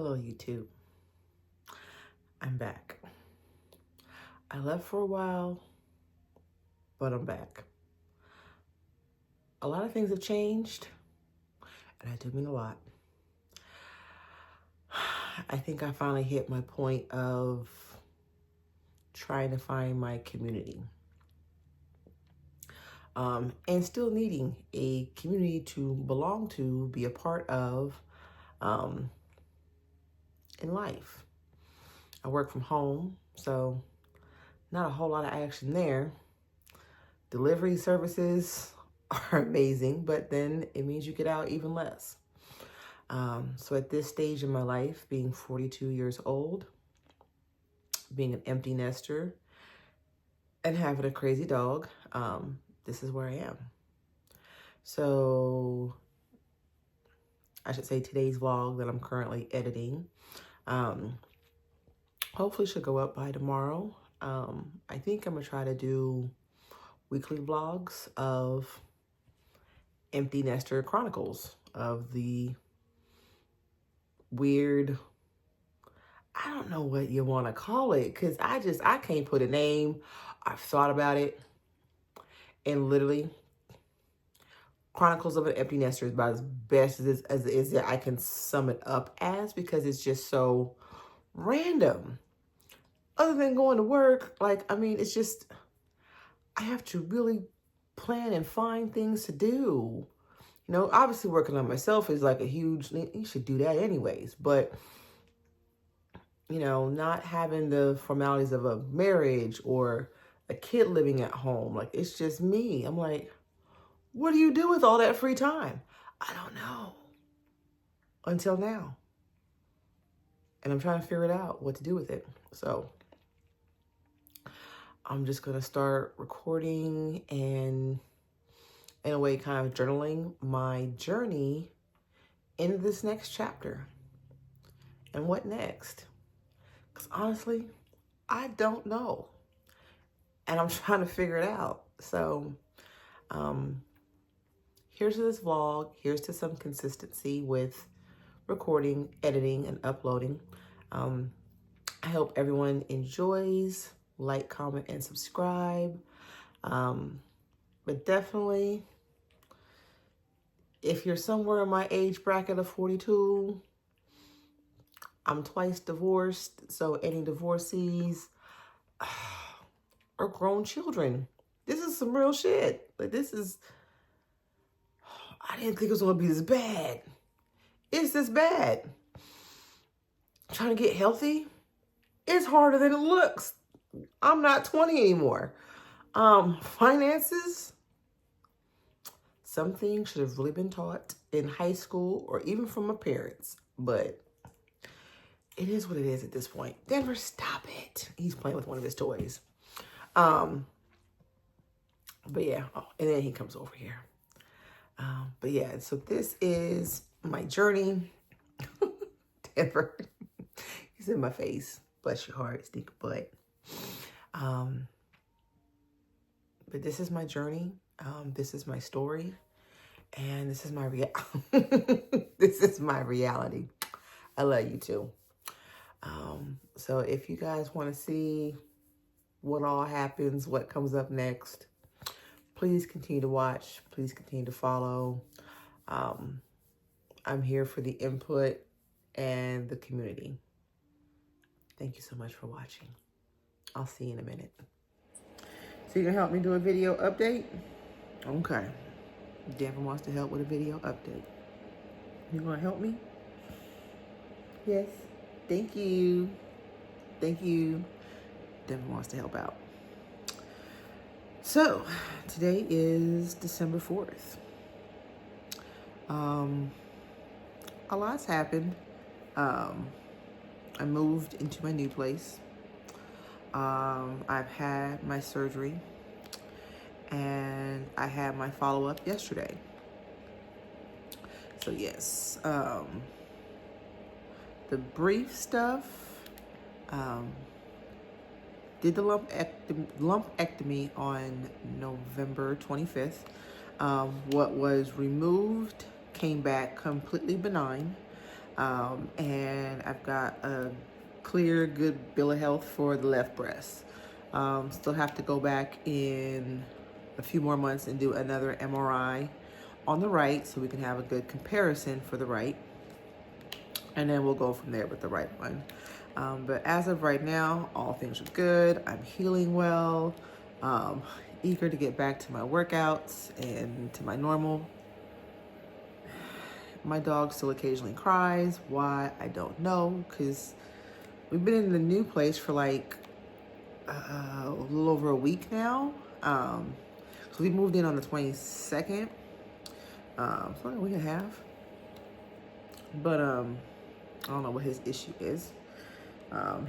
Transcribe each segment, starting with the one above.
Hello, YouTube. I'm back. I left for a while, but I'm back. A lot of things have changed, and I do mean a lot. I think I finally hit my point of trying to find my community. And still needing a community to belong to, be a part of in life. I work from home, so not a whole lot of action there. Delivery services are amazing, but then it means you get out even less. So at this stage in my life, being 42 years old, being an empty nester, and having a crazy dog, this is where I am. So I should say today's vlog that I'm currently editing, hopefully should go up by tomorrow. I think I'm gonna try to do weekly vlogs of empty nester chronicles of the weird, I don't know what you want to call it, because I can't put a name. I've thought about it, and literally Chronicles of an Empty Nester is about as best as I can sum it up as, because it's just so random. Other than going to work, it's just, I have to really plan and find things to do. You know, obviously working on myself is like a huge, you should do that anyways, but you know, not having the formalities of a marriage or a kid living at home. Like, it's just me. I'm like, what do you do with all that free time? I don't know. Until now. And I'm trying to figure it out, what to do with it. So I'm just going to start recording and, in a way, kind of journaling my journey in this next chapter. And what next? Because honestly, I don't know. And I'm trying to figure it out. So here's to this vlog. Here's to some consistency with recording, editing, and uploading. I hope everyone enjoys. Like, comment, and subscribe. But definitely, if you're somewhere in my age bracket of 42, I'm twice divorced. So any divorcees or grown children, this is some real shit. Like, this is, I didn't think it was going to be this bad. It's this bad. Trying to get healthy, it's harder than it looks. I'm not 20 anymore. Finances, some things should have really been taught in high school or even from my parents, but it is what it is at this point. Denver, stop it. He's playing with one of his toys. But yeah, and then he comes over here. But yeah, so this is my journey. Denver, he's in my face. Bless your heart, stink butt. But this is my journey. This is my story, and this is my this is my reality. I love you too. So if you guys want to see what all happens, what comes up next, please continue to watch. Please continue to follow. I'm here for the input and the community. Thank you so much for watching. I'll see you in a minute. So you gonna help me do a video update? Okay. Denver wants to help with a video update. You gonna help me? Yes. Thank you. Thank you. Denver wants to help out. So today is December 4th. A lot's happened. I moved into my new place. I've had my surgery, and I had my follow-up yesterday. So yes, the brief stuff, did the lumpectomy on November 25th. What was removed came back completely benign. And I've got a clear, good bill of health for the left breast. Still have to go back in a few more months and do another MRI on the right so we can have a good comparison for the right. And then we'll go from there with the right one. But as of right now, all things are good. I'm healing well, eager to get back to my workouts and to my normal. My dog still occasionally cries. Why? I don't know, because we've been in the new place for like a little over a week now. So we moved in on the 22nd. So like a week and a half. But I don't know what his issue is.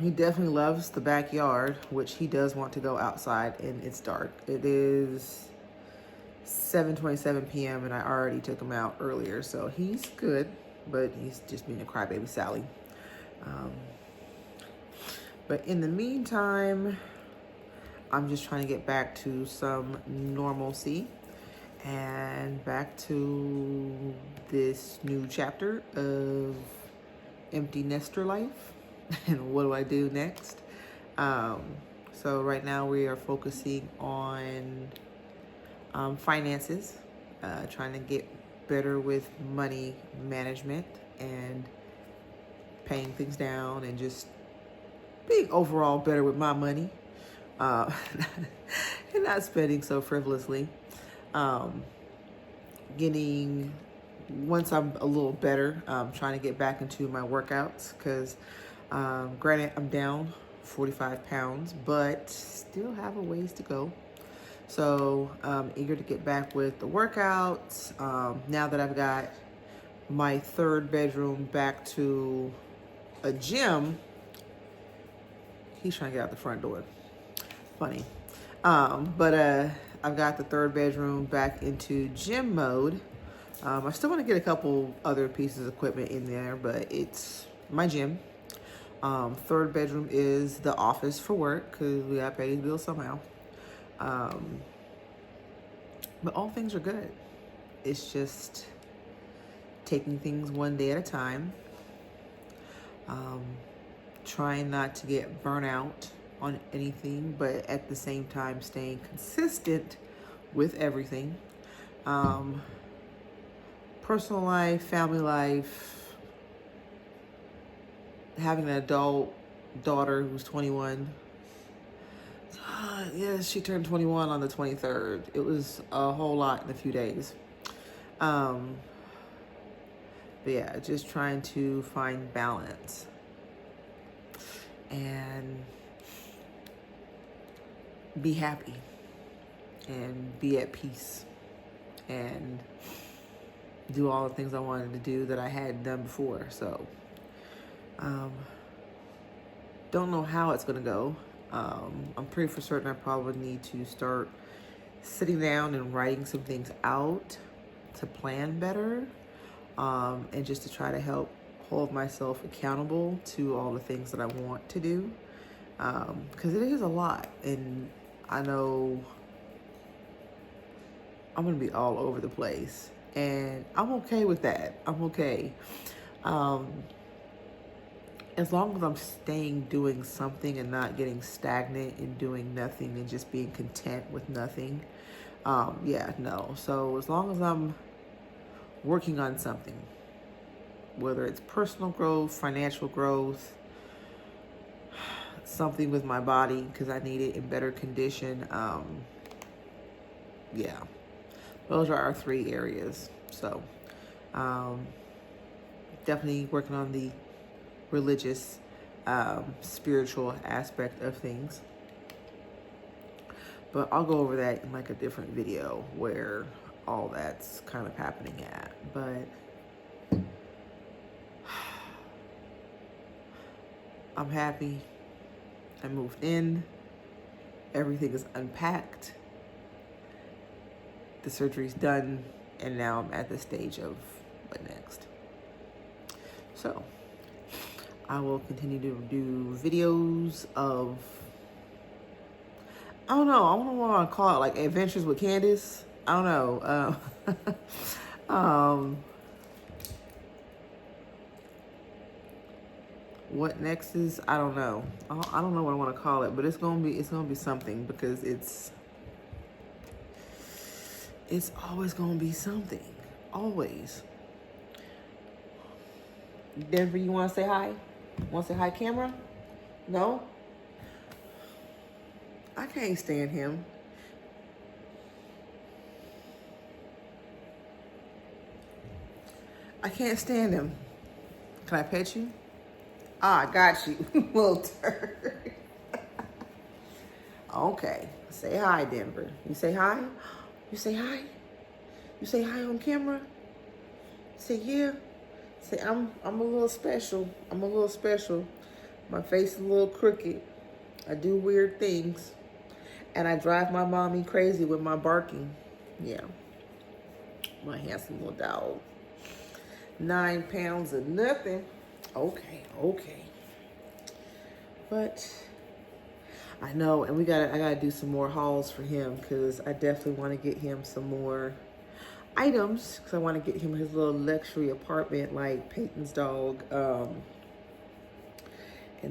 He definitely loves the backyard, which he does want to go outside, and it's dark. It is 7:27 p.m. and I already took him out earlier, so he's good, but he's just being a crybaby Sally. But in the meantime, I'm just trying to get back to some normalcy and back to this new chapter of empty nester life. And what do I do next? So right now we are focusing on finances, trying to get better with money management and paying things down and just being overall better with my money, and not spending so frivolously. Once I'm a little better, trying to get back into my workouts because granted, I'm down 45 pounds, but still have a ways to go. So eager to get back with the workouts. Now that I've got my third bedroom back to a gym, he's trying to get out the front door. Funny. But I've got the third bedroom back into gym mode. I still want to get a couple other pieces of equipment in there, but it's my gym. Third bedroom is the office for work because we got to pay these bills somehow. But all things are good. It's just taking things one day at a time. Trying not to get burnout on anything, but at the same time staying consistent with everything. Personal life, family life, having an adult daughter who's 21. Yes, she turned 21 on the 23rd. It was a whole lot in a few days. But yeah, just trying to find balance and be happy and be at peace and do all the things I wanted to do that I hadn't done before. So, don't know how it's gonna go. I'm pretty for certain I probably need to start sitting down and writing some things out to plan better, and just to try to help hold myself accountable to all the things that I want to do, because it is a lot, and I know I'm gonna be all over the place, and I'm okay with that. I'm okay. As long as I'm staying doing something and not getting stagnant and doing nothing and just being content with nothing. Yeah, no. So as long as I'm working on something, whether it's personal growth, financial growth, something with my body because I need it in better condition. Yeah, those are our three areas. So definitely working on the religious, spiritual aspect of things. But I'll go over that in like a different video where all that's kind of happening at. But I'm happy. I moved in. Everything is unpacked. The surgery's done. And now I'm at the stage of what next. So I will continue to do videos of, I don't know, I don't know what I want to call it, like Adventures with Candace. I don't know. What next is, I don't know. I don't know what I want to call it, but it's gonna be something, because it's always gonna be something. Always. Denver, you wanna say hi? Wanna say hi, camera? No? I can't stand him. I can't stand him. Can I pet you? Ah, I got you, little turd. Okay, say hi, Denver. You say hi? You say hi? You say hi on camera? Say yeah. Say I'm a little special. I'm a little special. My face is a little crooked. I do weird things. And I drive my mommy crazy with my barking. Yeah. My handsome little dog. 9 pounds of nothing. Okay, okay. But I know, and I gotta do some more hauls for him, because I definitely want to get him some more items, because I want to get him his little luxury apartment like Peyton's dog. And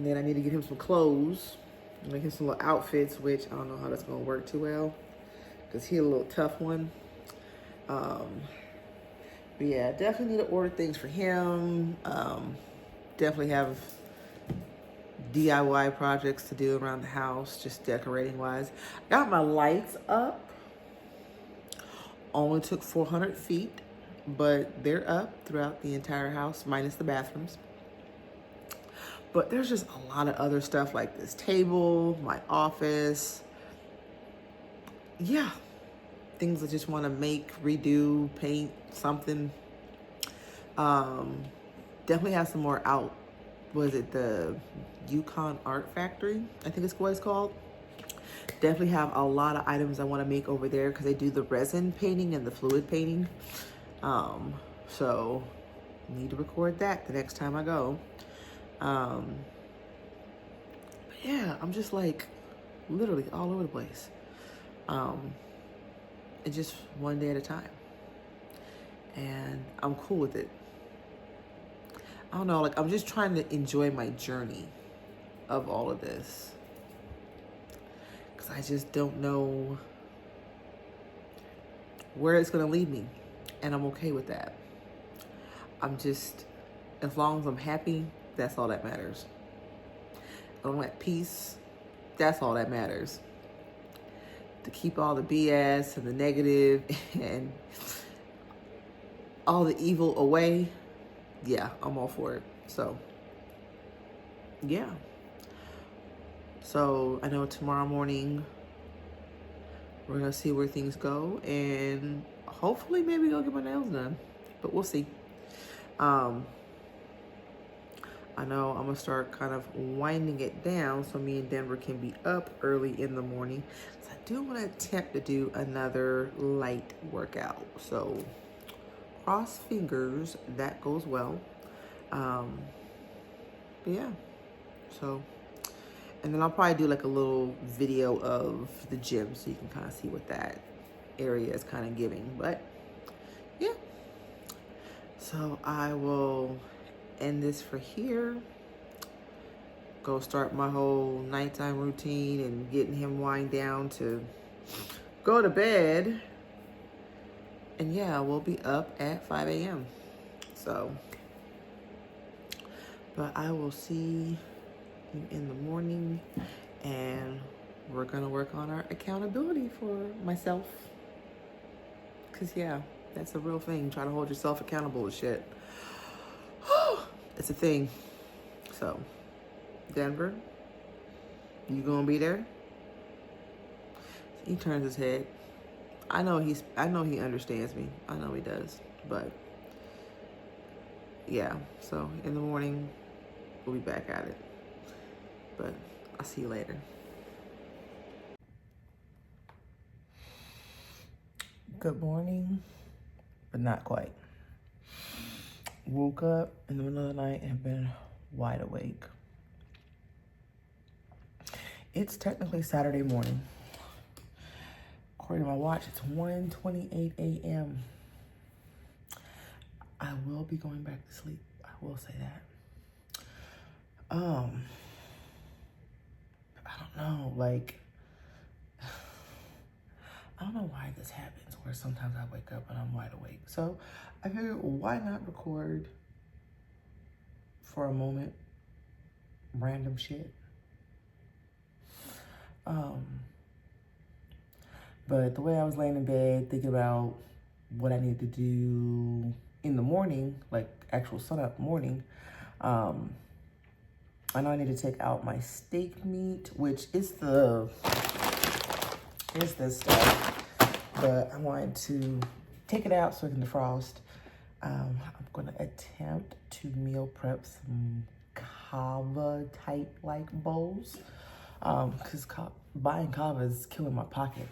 then I need to get him some clothes, make him some little outfits, which I don't know how that's gonna work too well, because he's a little tough one. But yeah, definitely need to order things for him. Definitely have DIY projects to do around the house, just decorating wise. Got my lights up. Only took 400 feet, but they're up throughout the entire house, minus the bathrooms. But there's just a lot of other stuff, like this table, my office. Yeah, things I just want to make, redo, paint, something. Definitely have some more out. Was it the Yukon Art Factory? I think it's what it's called. Definitely have a lot of items I want to make over there, because they do the resin painting and the fluid painting. So need to record that the next time I go. But yeah, I'm just like literally all over the place. It's just one day at a time. And I'm cool with it. I don't know, like I'm just trying to enjoy my journey of all of this. Because I just don't know where it's going to lead me. And I'm okay with that. I'm just, as long as I'm happy, that's all that matters. I'm at peace, that's all that matters. To keep all the BS and the negative and all the evil away, yeah, I'm all for it. So, yeah. So, I know tomorrow morning we're going to see where things go, and hopefully maybe go get my nails done. But we'll see. I know I'm going to start kind of winding it down so me and Denver can be up early in the morning. So I do want to attempt to do another light workout. So cross fingers that goes well. But yeah. So, and then I'll probably do like a little video of the gym so you can kind of see what that area is kind of giving. But yeah. So I will end this for here. Go start my whole nighttime routine and getting him wind down to go to bed. And yeah, we'll be up at 5 a.m. So, but I will see you in the morning, and we're gonna work on our accountability for myself. Cause yeah, that's a real thing. Try to hold yourself accountable to shit. It's a thing. So, Denver, you gonna be there? He turns his head. I know he understands me. I know he does. But yeah, so in the morning we'll be back at it. But I'll see you later. Good morning, but not quite. Woke up in the middle of the night and have been wide awake. It's technically Saturday morning. According to my watch, it's 1:28 a.m. I will be going back to sleep. I will say that. I don't know, like, I don't know why this happens where sometimes I wake up and I'm wide awake. So I figured, why not record for a moment random shit? But the way I was laying in bed thinking about what I need to do in the morning, like actual sunup morning, I know I need to take out my steak meat, which is this stuff, but I wanted to take it out so I can defrost. I'm gonna attempt to meal prep some kava type like bowls, because buying kava is killing my pocket.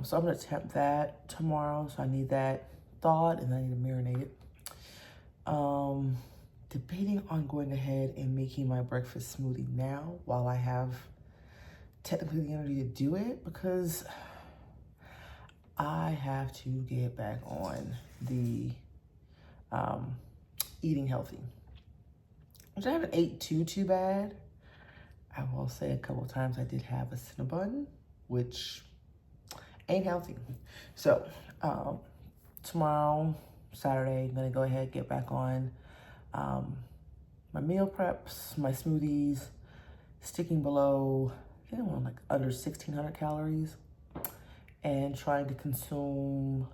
So I'm gonna attempt that tomorrow. So I need that thawed and I need to marinate it. Debating on going ahead and making my breakfast smoothie now while I have technically the energy to do it, because I have to get back on the eating healthy, which I haven't ate too bad. I will say a couple of times I did have a Cinnabon, which ain't healthy. So tomorrow, Saturday, I'm gonna go ahead and get back on my meal preps, my smoothies, sticking below, I think I'm on like under 1,600 calories, and trying to consume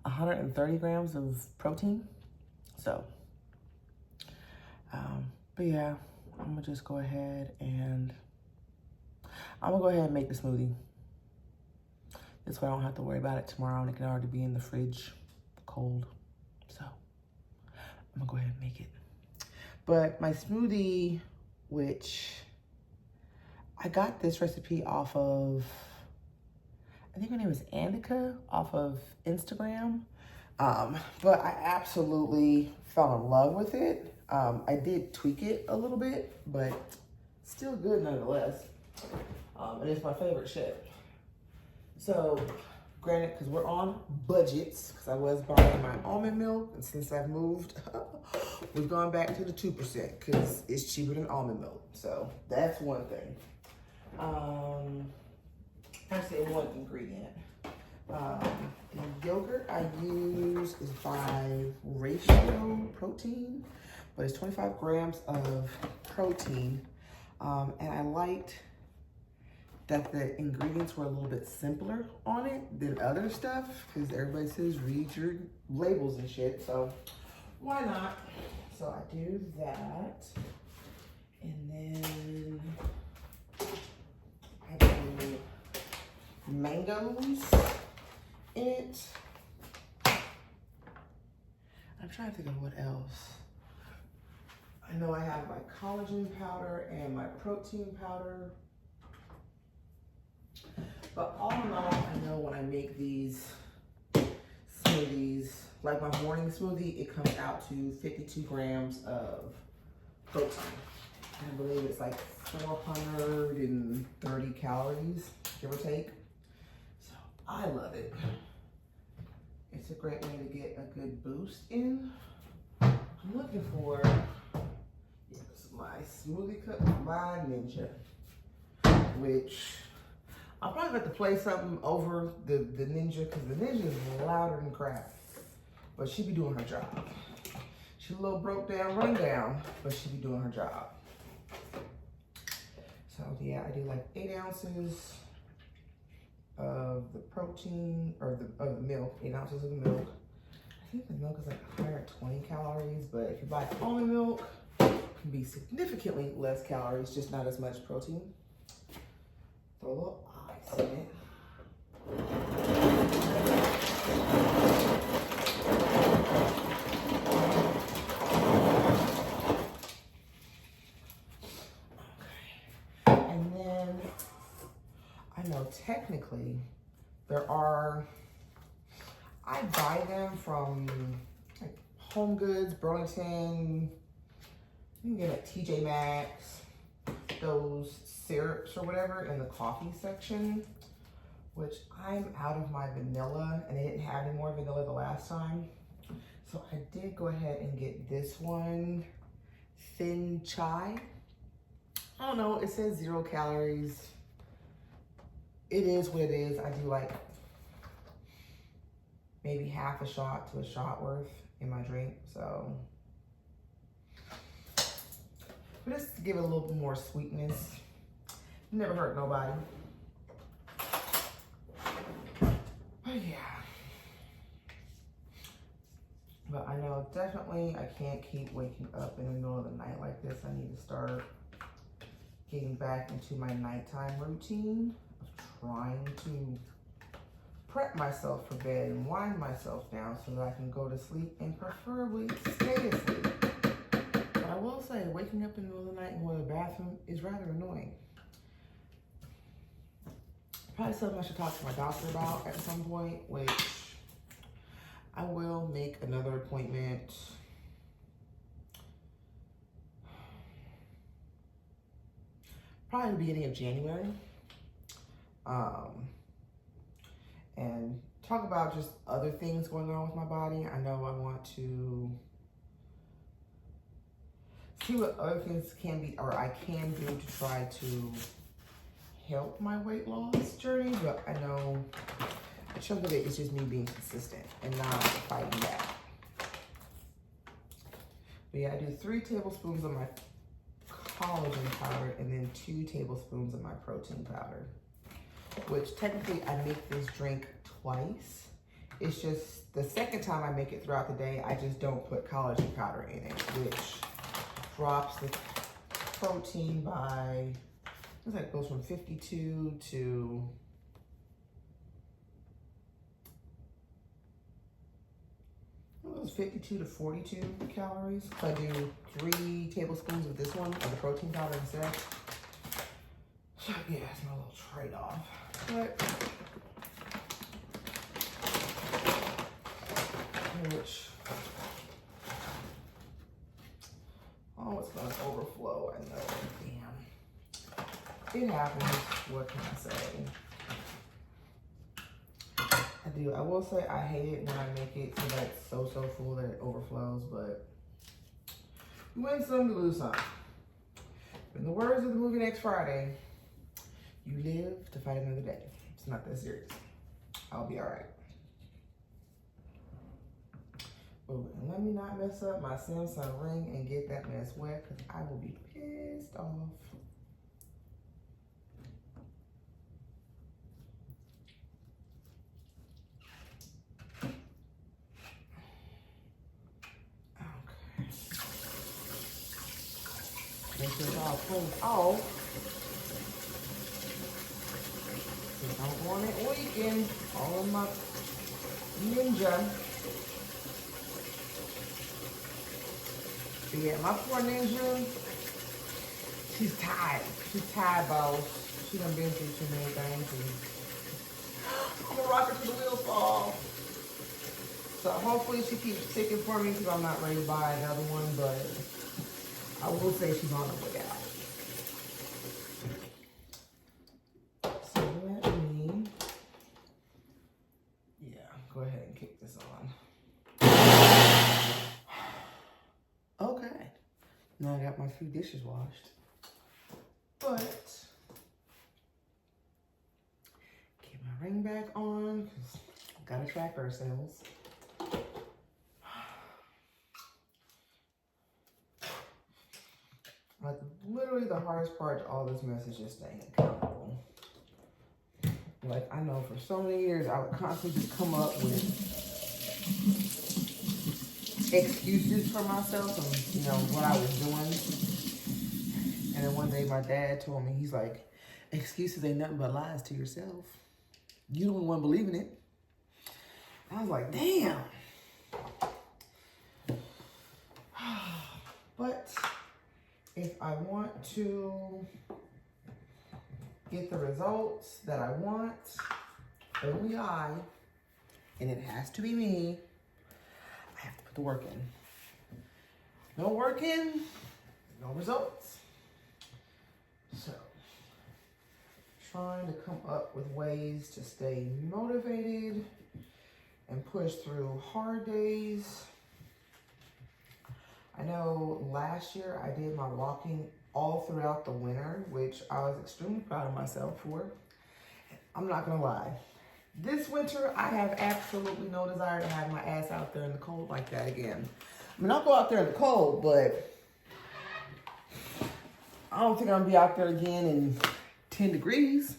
130 grams of protein. So, but yeah, I'm gonna just go ahead and make the smoothie. This way I don't have to worry about it tomorrow and it can already be in the fridge cold. So I'm gonna go ahead and make it. But my smoothie, which I got this recipe off of, I think her name is Andika, off of Instagram. But I absolutely fell in love with it. I did tweak it a little bit, but still good nonetheless. And it's my favorite shit. So, granted, because we're on budgets, because I was buying my almond milk, and since I've moved, we've gone back to the 2%, because it's cheaper than almond milk. So, that's one thing. Actually, one ingredient. The yogurt I use is by ratio protein, but it's 25 grams of protein. And I liked that the ingredients were a little bit simpler on it than other stuff, because everybody says read your labels and shit, so why not? So I do that, and then I do mangoes in it. I'm trying to think of what else. I know I have my collagen powder and my protein powder. But all in all, I know when I make these smoothies, like my morning smoothie, it comes out to 52 grams of protein. I believe it's like 430 calories, give or take. So I love it. It's a great way to get a good boost in. I'm looking for my smoothie cup by Ninja, which I'll probably have to play something over the Ninja, because the Ninja is louder than crap, but she be doing her job. She's a little broke down, run down, but she be doing her job. So yeah, I do like 8 ounces of the protein, or of the milk, 8 ounces of the milk. I think the milk is like 120 calories, but if you buy almond milk, it can be significantly less calories, just not as much protein. Throw a little ice in it. Okay. And then I know technically there are, I buy them from like Home Goods, Burlington, you can get at TJ Maxx, those syrups or whatever in the coffee section, which I'm out of my vanilla, and they didn't have any more vanilla the last time. So I did go ahead and get this one. thin chai. I don't know, it says 0 calories. It is what it is. I do like maybe half a shot to a shot worth in my drink, so. But just to give it a little bit more sweetness. Never hurt nobody. But yeah. But I know definitely I can't keep waking up in the middle of the night like this. I need to start getting back into my nighttime routine of trying to prep myself for bed and wind myself down so that I can go to sleep and preferably stay asleep. But I will say, waking up in the middle of the night and going to the bathroom is rather annoying. Probably something I should talk to my doctor about at some point, which I will make another appointment. Probably the beginning of January. And talk about just other things going on with my body. I know I want to see what other things can be, or I can do to try to help my weight loss journey, but I know a chunk of it is just me being consistent and not fighting back. But yeah, I do 3 tablespoons of my collagen powder and then 2 tablespoons of my protein powder, which technically I make this drink twice. It's just the second time I make it throughout the day, I just don't put collagen powder in it, which drops the protein by, looks like it goes from 52 to, it was 52 to 42 calories. So I do 3 tablespoons of this one, of the protein powder instead. So yeah, it's my little trade-off. But, which, oh, it's gonna overflow, I know, damn. It happens, what can I say? I will say I hate it when I make it so that it's so full that it overflows, but you win some, you lose some. In the words of the movie Next Friday, you live to fight another day. It's not that serious. I'll be all right. Oh, and let me not mess up my Samsung ring and get that mess wet, because I will be pissed off. Make sure it's all cleaned off. I don't want it leaking. All of my ninja. But yeah, my poor ninja, she's tired. She's tired, boss. She done been through too many things. And I'm gonna rock her till the wheels fall. So hopefully she keeps ticking for me, because I'm not ready to buy another one, but I will say she's on the way out. So let me, yeah, go ahead and kick this on. Okay, now I got my few dishes washed, but get my ring back on, because I gotta track ourselves. Like, literally the hardest part to all this mess is just staying accountable. Like, I know for so many years, I would constantly just come up with excuses for myself and, you know, what I was doing. And then one day my dad told me, he's like, excuses ain't nothing but lies to yourself. You don't want to believe in it. I was like, damn. But if I want to get the results that I want, only I, and it has to be me, I have to put the work in. No work in, no results. So, trying to come up with ways to stay motivated and push through hard days. I know last year I did my walking all throughout the winter, which I was extremely proud of myself for. I'm not gonna lie. This winter, I have absolutely no desire to have my ass out there in the cold like that again. I mean, I'll go out there in the cold, but I don't think I'm gonna be out there again in 10 degrees.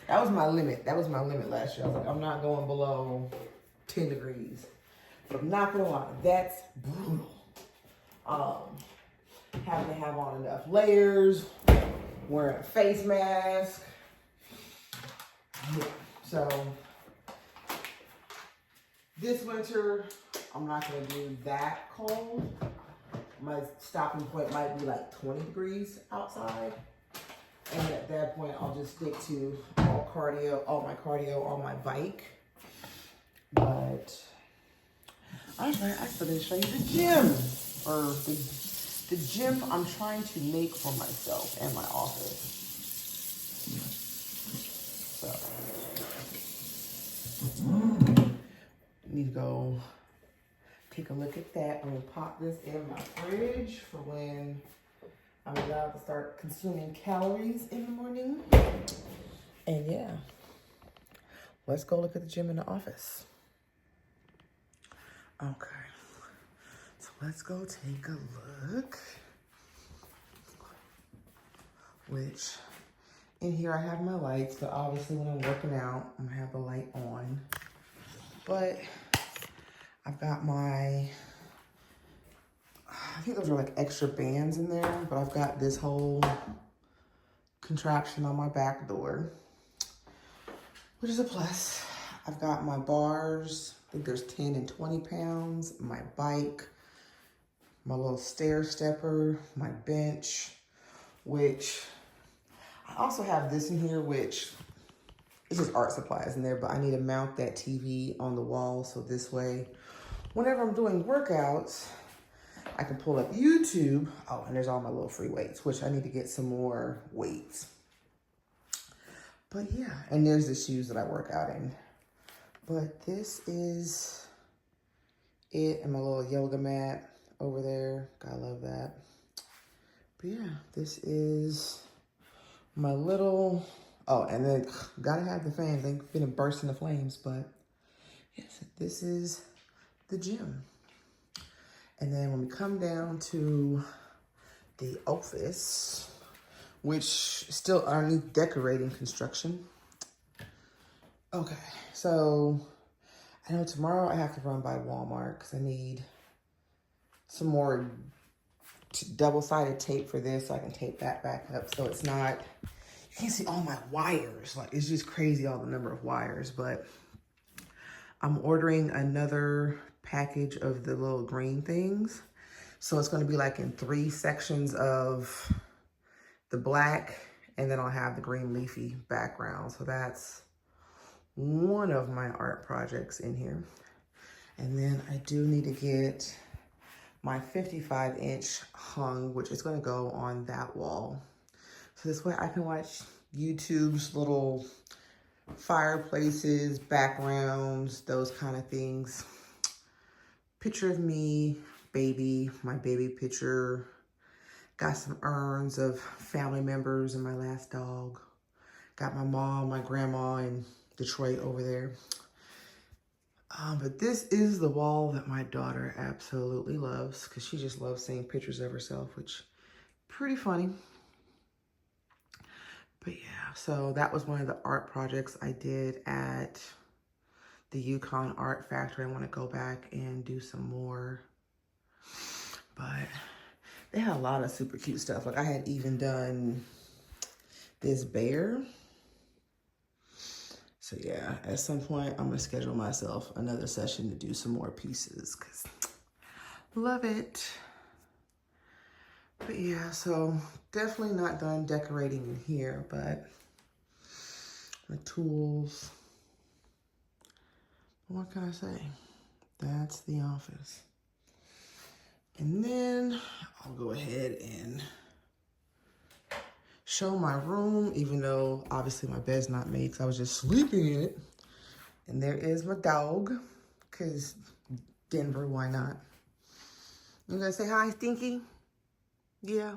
That was my limit. That was my limit last year. I was like, I'm not going below 10 degrees. But I'm not gonna lie, that's brutal. Having to have on enough layers, wearing a face mask. Yeah, so this winter, I'm not gonna do that cold. My stopping point might be like 20 degrees outside. And at that point, I'll just stick to all my cardio on my bike. But I still didn't show you the gym, or the gym I'm trying to make for myself and my office. So, need to go take a look at that. I'm gonna pop this in my fridge for when I'm allowed to start consuming calories in the morning. And yeah, let's go look at the gym in the office. Okay, so let's go take a look. Which, in here I have my lights, but obviously when I'm working out, I'm gonna have the light on. But I've got my, I think those are like extra bands in there, but I've got this whole contraption on my back door, which is a plus. I've got my bars, I think there's 10 and 20 pounds, my bike, my little stair stepper, my bench, which I also have this in here, which is just art supplies in there, but I need to mount that TV on the wall. So this way, whenever I'm doing workouts, I can pull up YouTube. Oh, and there's all my little free weights, which I need to get some more weights. But yeah, and there's the shoes that I work out in. But this is it, and my little yoga mat over there. Gotta love that. But yeah, this is my little, oh, and then gotta have the fan. They've been bursting the flames, but yes, this is the gym. And then when we come down to the office, which is still underneath decorating construction. Okay, so I know tomorrow I have to run by Walmart because I need some more double-sided tape for this so I can tape that back up so it's not, you can't see all my wires. Like, it's just crazy all the number of wires. But I'm ordering another package of the little green things. So it's going to be like in 3 sections of the black, and then I'll have the green leafy background. So that's one of my art projects in here. And then I do need to get my 55-inch hung, which is going to go on that wall. So this way I can watch YouTube's little fireplaces, backgrounds, those kind of things. Picture of me, baby, my baby picture. Got some urns of family members and my last dog. Got my mom, my grandma in Detroit over there. But this is the wall that my daughter absolutely loves because she just loves seeing pictures of herself, which pretty funny. But yeah, so that was one of the art projects I did at the Yukon Art Factory. I want to go back and do some more. But they had a lot of super cute stuff. Like I had even done this bear. So yeah, at some point, I'm gonna schedule myself another session to do some more pieces because love it. But yeah, so definitely not done decorating in here, but my tools. What can I say? That's the office. And then I'll go ahead and show my room, even though obviously my bed's not made because I was just sleeping in it. And there is my dog, because Denver, why not? You gonna say hi, Stinky? Yeah.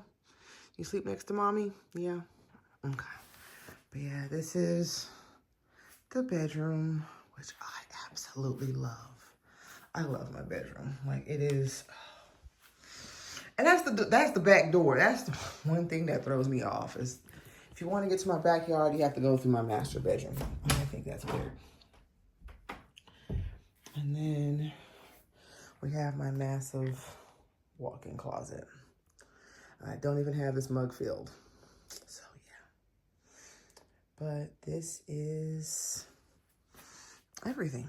You sleep next to mommy? Yeah. Okay. But yeah, this is the bedroom, which I absolutely love. I love my bedroom. Like, it is. And that's the back door. That's the one thing that throws me off is if you want to get to my backyard, you have to go through my master bedroom. I think that's weird. And then we have my massive walk-in closet. I don't even have this mug filled. So yeah. But this is everything.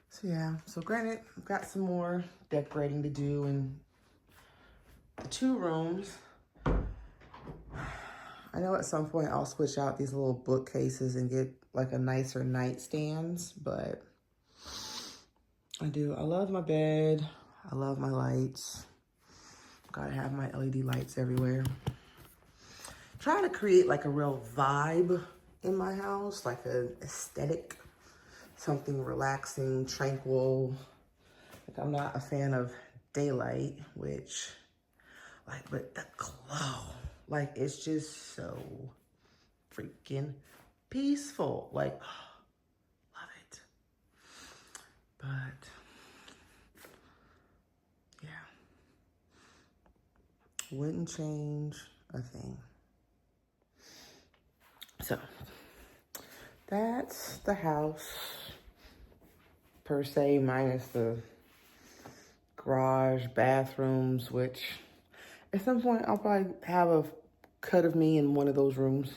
So yeah, so granted, I've got some more decorating to do in the 2 rooms. I know at some point I'll switch out these little bookcases and get like a nicer nightstands, but I love my bed. I love my lights. Gotta have my LED lights everywhere. Trying to create like a real vibe in my house, like an aesthetic, something relaxing, tranquil. Like, I'm not a fan of daylight, which, like, but the glow, like, it's just so freaking peaceful. Like, love it. But yeah, wouldn't change a thing. So that's the house per se, minus the garage, bathrooms, which at some point I'll probably have a cut of me in one of those rooms,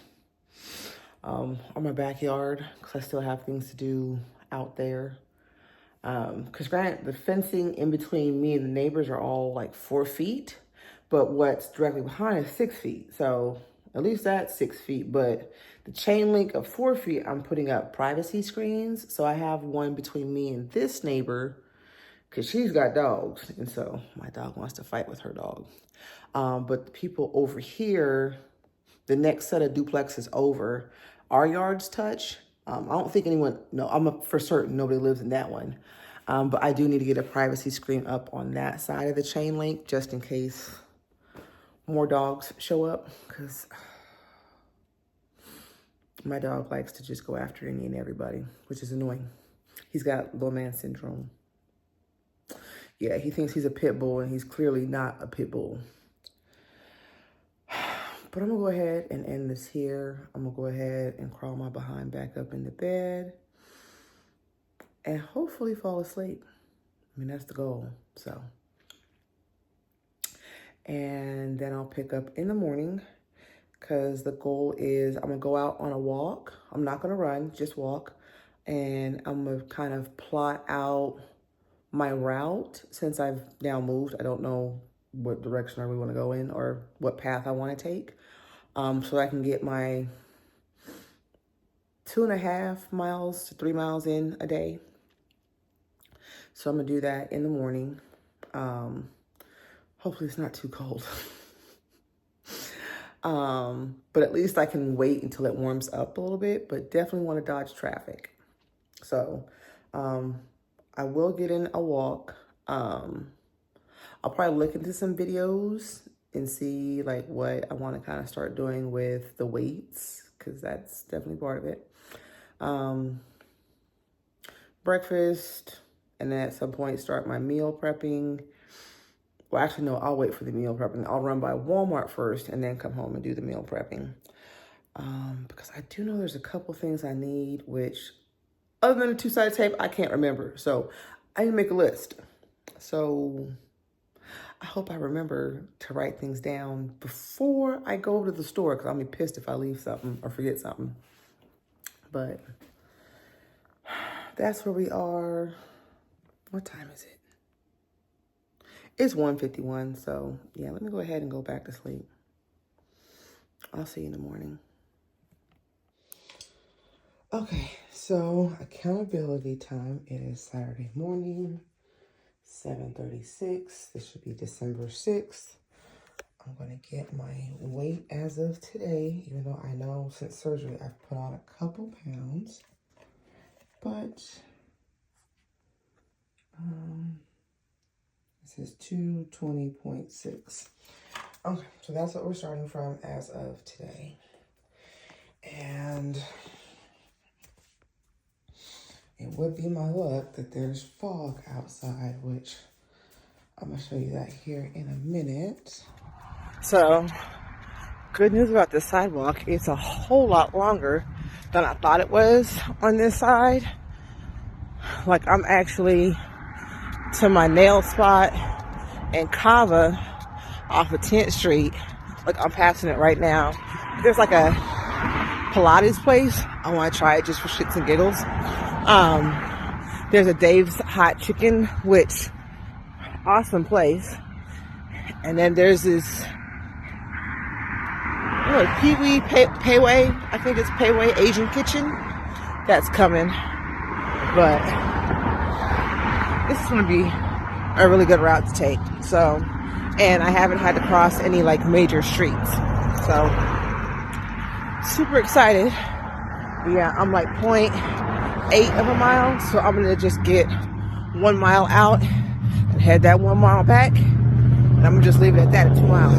or my backyard, because I still have things to do out there. Because granted, the fencing in between me and the neighbors are all like 4 feet, but what's directly behind is 6 feet. So at least that's 6 feet, but the chain link of 4 feet, I'm putting up privacy screens. So I have one between me and this neighbor because she's got dogs. And so my dog wants to fight with her dog. But the people over here, the next set of duplexes over, our yards touch. I don't think anyone, no, for certain nobody lives in that one. But I do need to get a privacy screen up on that side of the chain link just in case more dogs show up, because my dog likes to just go after any and everybody, which is annoying. He's got little man syndrome. Yeah, he thinks he's a pit bull and he's clearly not a pit bull. But I'm gonna go ahead and end this here. I'm gonna go ahead and crawl my behind back up into bed and hopefully fall asleep. I mean, that's the goal, so. And then I'll pick up in the morning because the goal is I'm gonna go out on a walk. I'm not gonna run, just walk. And I'm gonna kind of plot out my route since I've now moved. I don't know what direction I really wanna go in or what path I wanna take. So I can get my 2.5 miles to 3 miles in a day. So I'm gonna do that in the morning. Hopefully it's not too cold. But at least I can wait until it warms up a little bit, but definitely want to dodge traffic. So I will get in a walk. I'll probably look into some videos and see like what I want to kind of start doing with the weights, because that's definitely part of it. Breakfast, and then at some point start my meal prepping. Well, actually, no, I'll wait for the meal prepping. I'll run by Walmart first and then come home and do the meal prepping. Because I do know there's a couple things I need, which other than the 2-sided tape, I can't remember. So I need to make a list. So I hope I remember to write things down before I go to the store, because I'll be pissed if I leave something or forget something. But that's where we are. What time is it? It's 1:51, so yeah, let me go ahead and go back to sleep. I'll see you in the morning. Okay, so accountability time. It is Saturday morning, 7:36. This should be December 6th. I'm going to get my weight as of today, even though I know since surgery I've put on a couple pounds. But says 220.6. Okay, so that's what we're starting from as of today. And it would be my luck that there's fog outside, which I'm going to show you that here in a minute. So, good news about this sidewalk. It's a whole lot longer than I thought it was on this side. Like, I'm actually to my nail spot and Kava off of 10th Street. Like, I'm passing it right now. There's like a Pilates place. I want to try it just for shits and giggles. There's a Dave's Hot Chicken, which awesome place. And then there's this Pee-wee Payway. I think it's Payway Asian Kitchen. That's coming. But this is going to be a really good route to take. So, and I haven't had to cross any like major streets. So, super excited. Yeah, I'm like 0.8 of a mile. So I'm going to just get 1 mile out and head that 1 mile back. And I'm going to just leave it at that at 2 miles.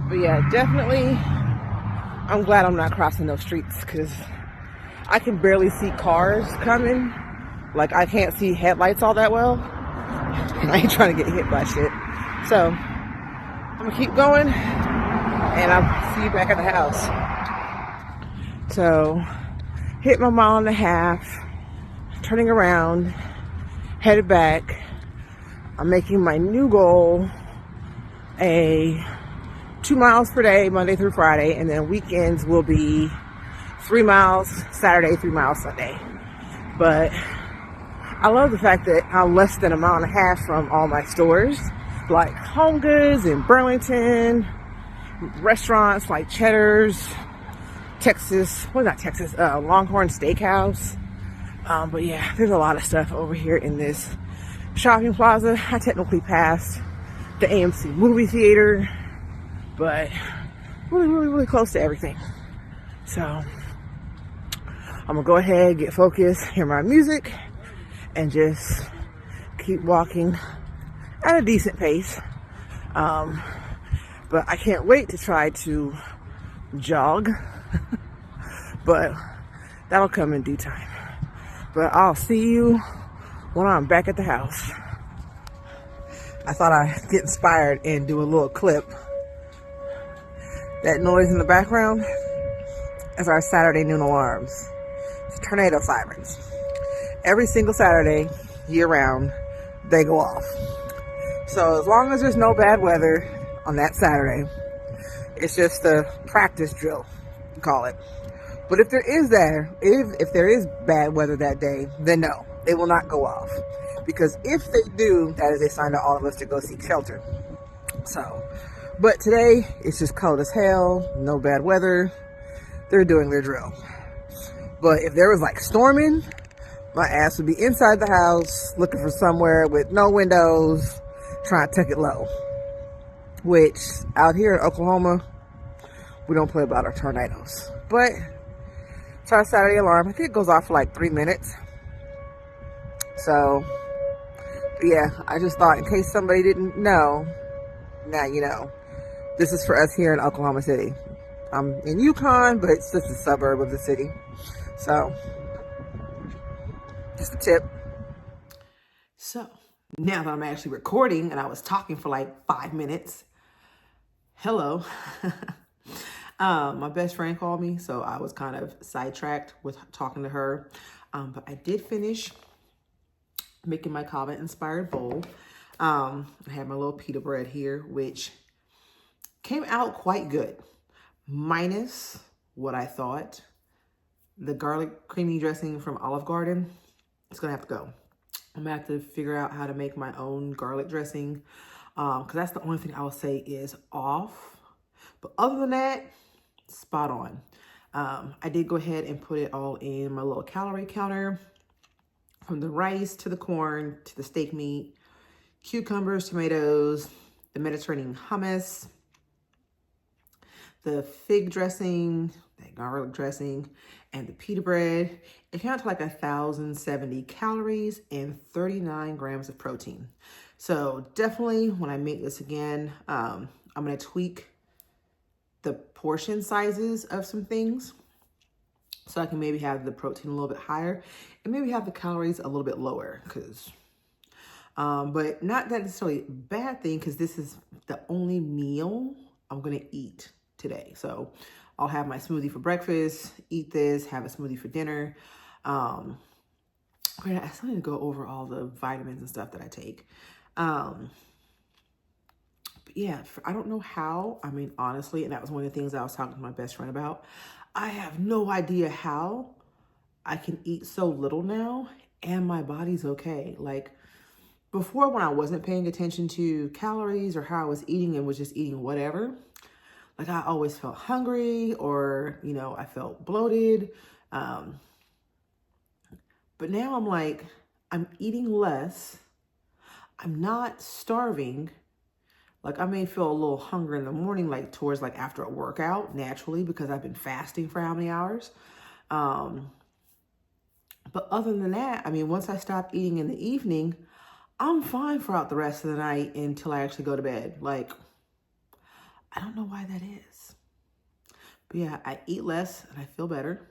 But yeah, definitely, I'm glad I'm not crossing those streets because I can barely see cars coming. Like, I can't see headlights all that well. And I ain't trying to get hit by shit. So, I'm going to keep going. And I'll see you back at the house. So, hit my 1.5 miles. Turning around. Headed back. I'm making my new goal a 2 miles per day, Monday through Friday. And then weekends will be 3 miles Saturday, 3 miles Sunday. But I love the fact that I'm less than 1.5 miles from all my stores, like Home Goods in Burlington, restaurants like Cheddar's, Longhorn Steakhouse. But yeah, there's a lot of stuff over here in this shopping plaza. I technically passed the AMC movie theater, but really close to everything. So I'm gonna go ahead, get focused, hear my music, and just keep walking at a decent pace. But I can't wait to try to jog. But that'll come in due time. But I'll see you when I'm back at the house. I thought I'd get inspired and do a little clip. That noise in the background is our Saturday noon alarms. It's tornado sirens. Every single Saturday, year round, they go off. So as long as there's no bad weather on that Saturday, it's just a practice drill, call it. But if there is bad weather that day, then no, they will not go off. Because if they do, that is a sign to all of us to go seek shelter. So, but today, it's just cold as hell, no bad weather. They're doing their drill. But if there was like storming, my ass would be inside the house, looking for somewhere with no windows, trying to tuck it low. Which, out here in Oklahoma, we don't play about our tornadoes. But, it's our Saturday alarm. I think it goes off for like 3 minutes. So, yeah, I just thought in case somebody didn't know, now you know. This is for us here in Oklahoma City. I'm in Yukon, but it's just a suburb of the city. So, just a tip. So, now that I'm actually recording and I was talking for like 5 minutes, hello. My best friend called me, so I was kind of sidetracked with talking to her. But I did finish making my Kava inspired bowl. I had my little pita bread here, which came out quite good, minus what I thought. The garlic creamy dressing from Olive Garden, it's gonna have to go. I'm gonna have to figure out how to make my own garlic dressing, because that's the only thing I will say is off. But other than that, spot on. I did go ahead and put it all in my little calorie counter, from the rice to the corn to the steak meat, cucumbers, tomatoes, the Mediterranean hummus, the fig dressing, that garlic dressing, and the pita bread. it came out to like 1,070 calories and 39 grams of protein. So definitely when I make this again, I'm going to tweak the portion sizes of some things so I can maybe have the protein a little bit higher and maybe have the calories a little bit lower, because but not that necessarily a bad thing, because this is the only meal I'm going to eat today. So I'll have my smoothie for breakfast, eat this, have a smoothie for dinner. I still need to go over all the vitamins and stuff that I take. But yeah, I don't know how. I mean, honestly, and that was one of the things I was talking to my best friend about. I have no idea how I can eat so little now and my body's okay. Like before, when I wasn't paying attention to calories or how I was eating and was just eating whatever, like I always felt hungry, or, you know, I felt bloated. But now I'm like, I'm eating less. I'm not starving. Like I may feel a little hunger in the morning, like towards like after a workout naturally, because I've been fasting for how many hours. But other than that, I mean, once I stop eating in the evening, I'm fine throughout the rest of the night until I actually go to bed. Like, I don't know why that is. But yeah, I eat less and I feel better.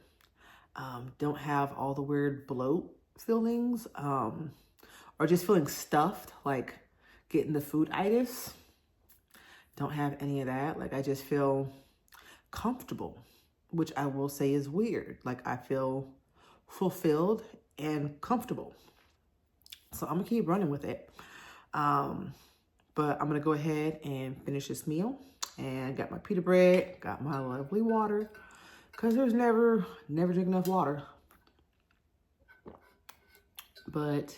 Don't have all the weird bloat feelings, or just feeling stuffed, like getting the fooditis. Don't have any of that. Like I just feel comfortable, which I will say is weird. Like I feel fulfilled and comfortable. So I'm gonna keep running with it. But I'm gonna go ahead and finish this meal. And got my pita bread, got my lovely water, because there's never drink enough water. But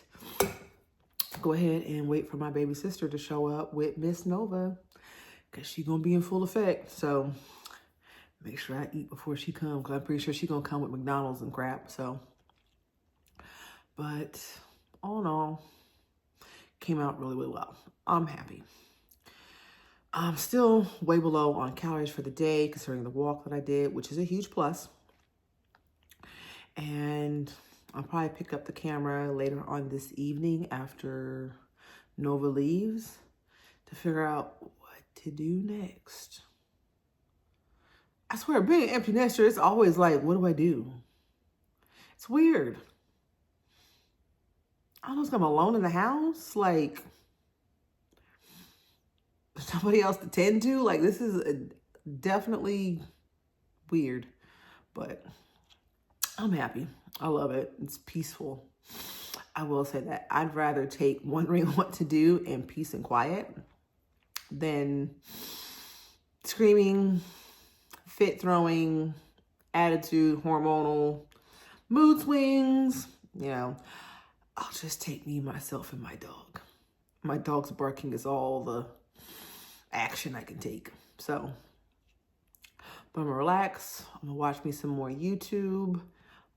go ahead and wait for my baby sister to show up with Miss Nova, because she's gonna be in full effect. So make sure I eat before she comes, because I'm pretty sure she's gonna come with McDonald's and crap. So, but all in all, came out really, really well. I'm happy. I'm still way below on calories for the day, considering the walk that I did, which is a huge plus. And I'll probably pick up the camera later on this evening after Nova leaves to figure out what to do next. I swear, being an empty nester, it's always like, what do I do? It's weird. I don't know, I'm alone in the house. Like, somebody else to tend to. Like, this is definitely weird, but I'm happy. I love it. It's peaceful. I will say that I'd rather take wondering what to do in peace and quiet than screaming, fit throwing, attitude, hormonal, mood swings. You know, I'll just take me, myself, and my dog. My dog's barking is all the action I can take. So, but I'm gonna relax. I'm gonna watch me some more YouTube,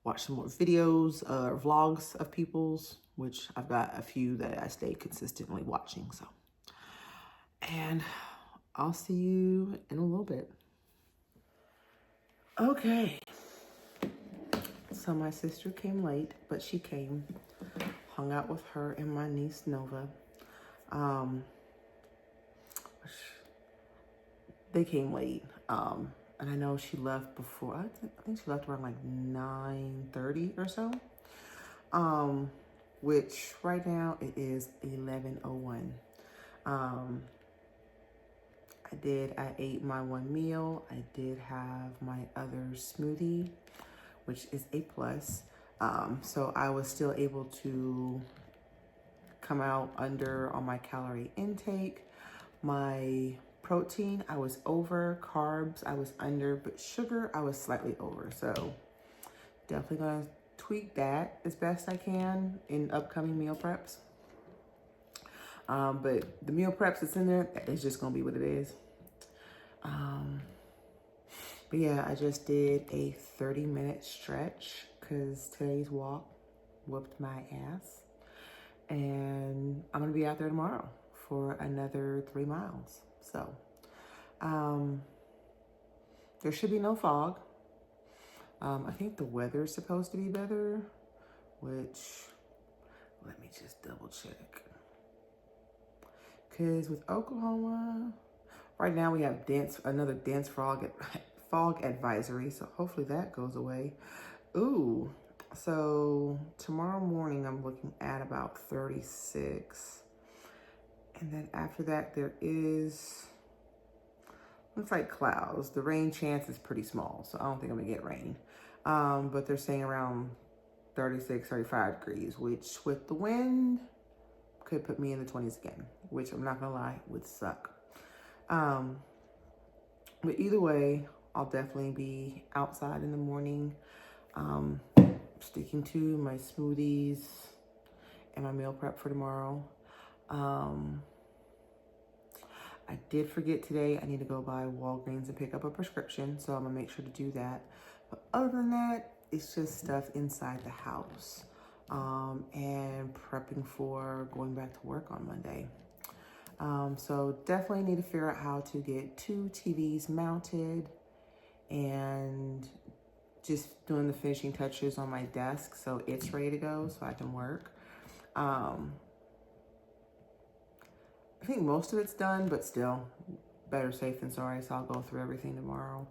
watch some more videos, vlogs of people's, which I've got a few that I stay consistently watching. So, and I'll see you in a little bit. Okay. So my sister came late, but she came, hung out with her and my niece Nova. They came late. And I know she left before, I think she left around like 9:30 or so. Which right now it is 11:01. I ate my one meal. I did have my other smoothie, which is a plus. So I was still able to come out under on my calorie intake. My protein, I was over. Carbs, I was under, but sugar, I was slightly over. So definitely gonna tweak that as best I can in upcoming meal preps. But the meal preps that's in there, it's just gonna be what it is. But yeah, I just did a 30-minute stretch because today's walk whooped my ass. And I'm gonna be out there tomorrow for another 3 miles. So, there should be no fog. I think the weather's supposed to be better, which, let me just double check. Because with Oklahoma, right now we have another dense fog advisory, so hopefully that goes away. Ooh, so tomorrow morning I'm looking at about 36. And then after that there looks like clouds. The rain chance is pretty small, so I don't think I'm gonna get rain. But they're saying around 36, 35 degrees, which with the wind could put me in the 20s again, which I'm not gonna lie, would suck. But either way, I'll definitely be outside in the morning, sticking to my smoothies and my meal prep for tomorrow. I did forget today, I need to go by Walgreens and pick up a prescription, so I'm gonna make sure to do that. But other than that, it's just stuff inside the house, and prepping for going back to work on Monday. So definitely need to figure out how to get 2 TVs mounted and just doing the finishing touches on my desk so it's ready to go so I can work. I think most of it's done, but still, better safe than sorry, so I'll go through everything tomorrow.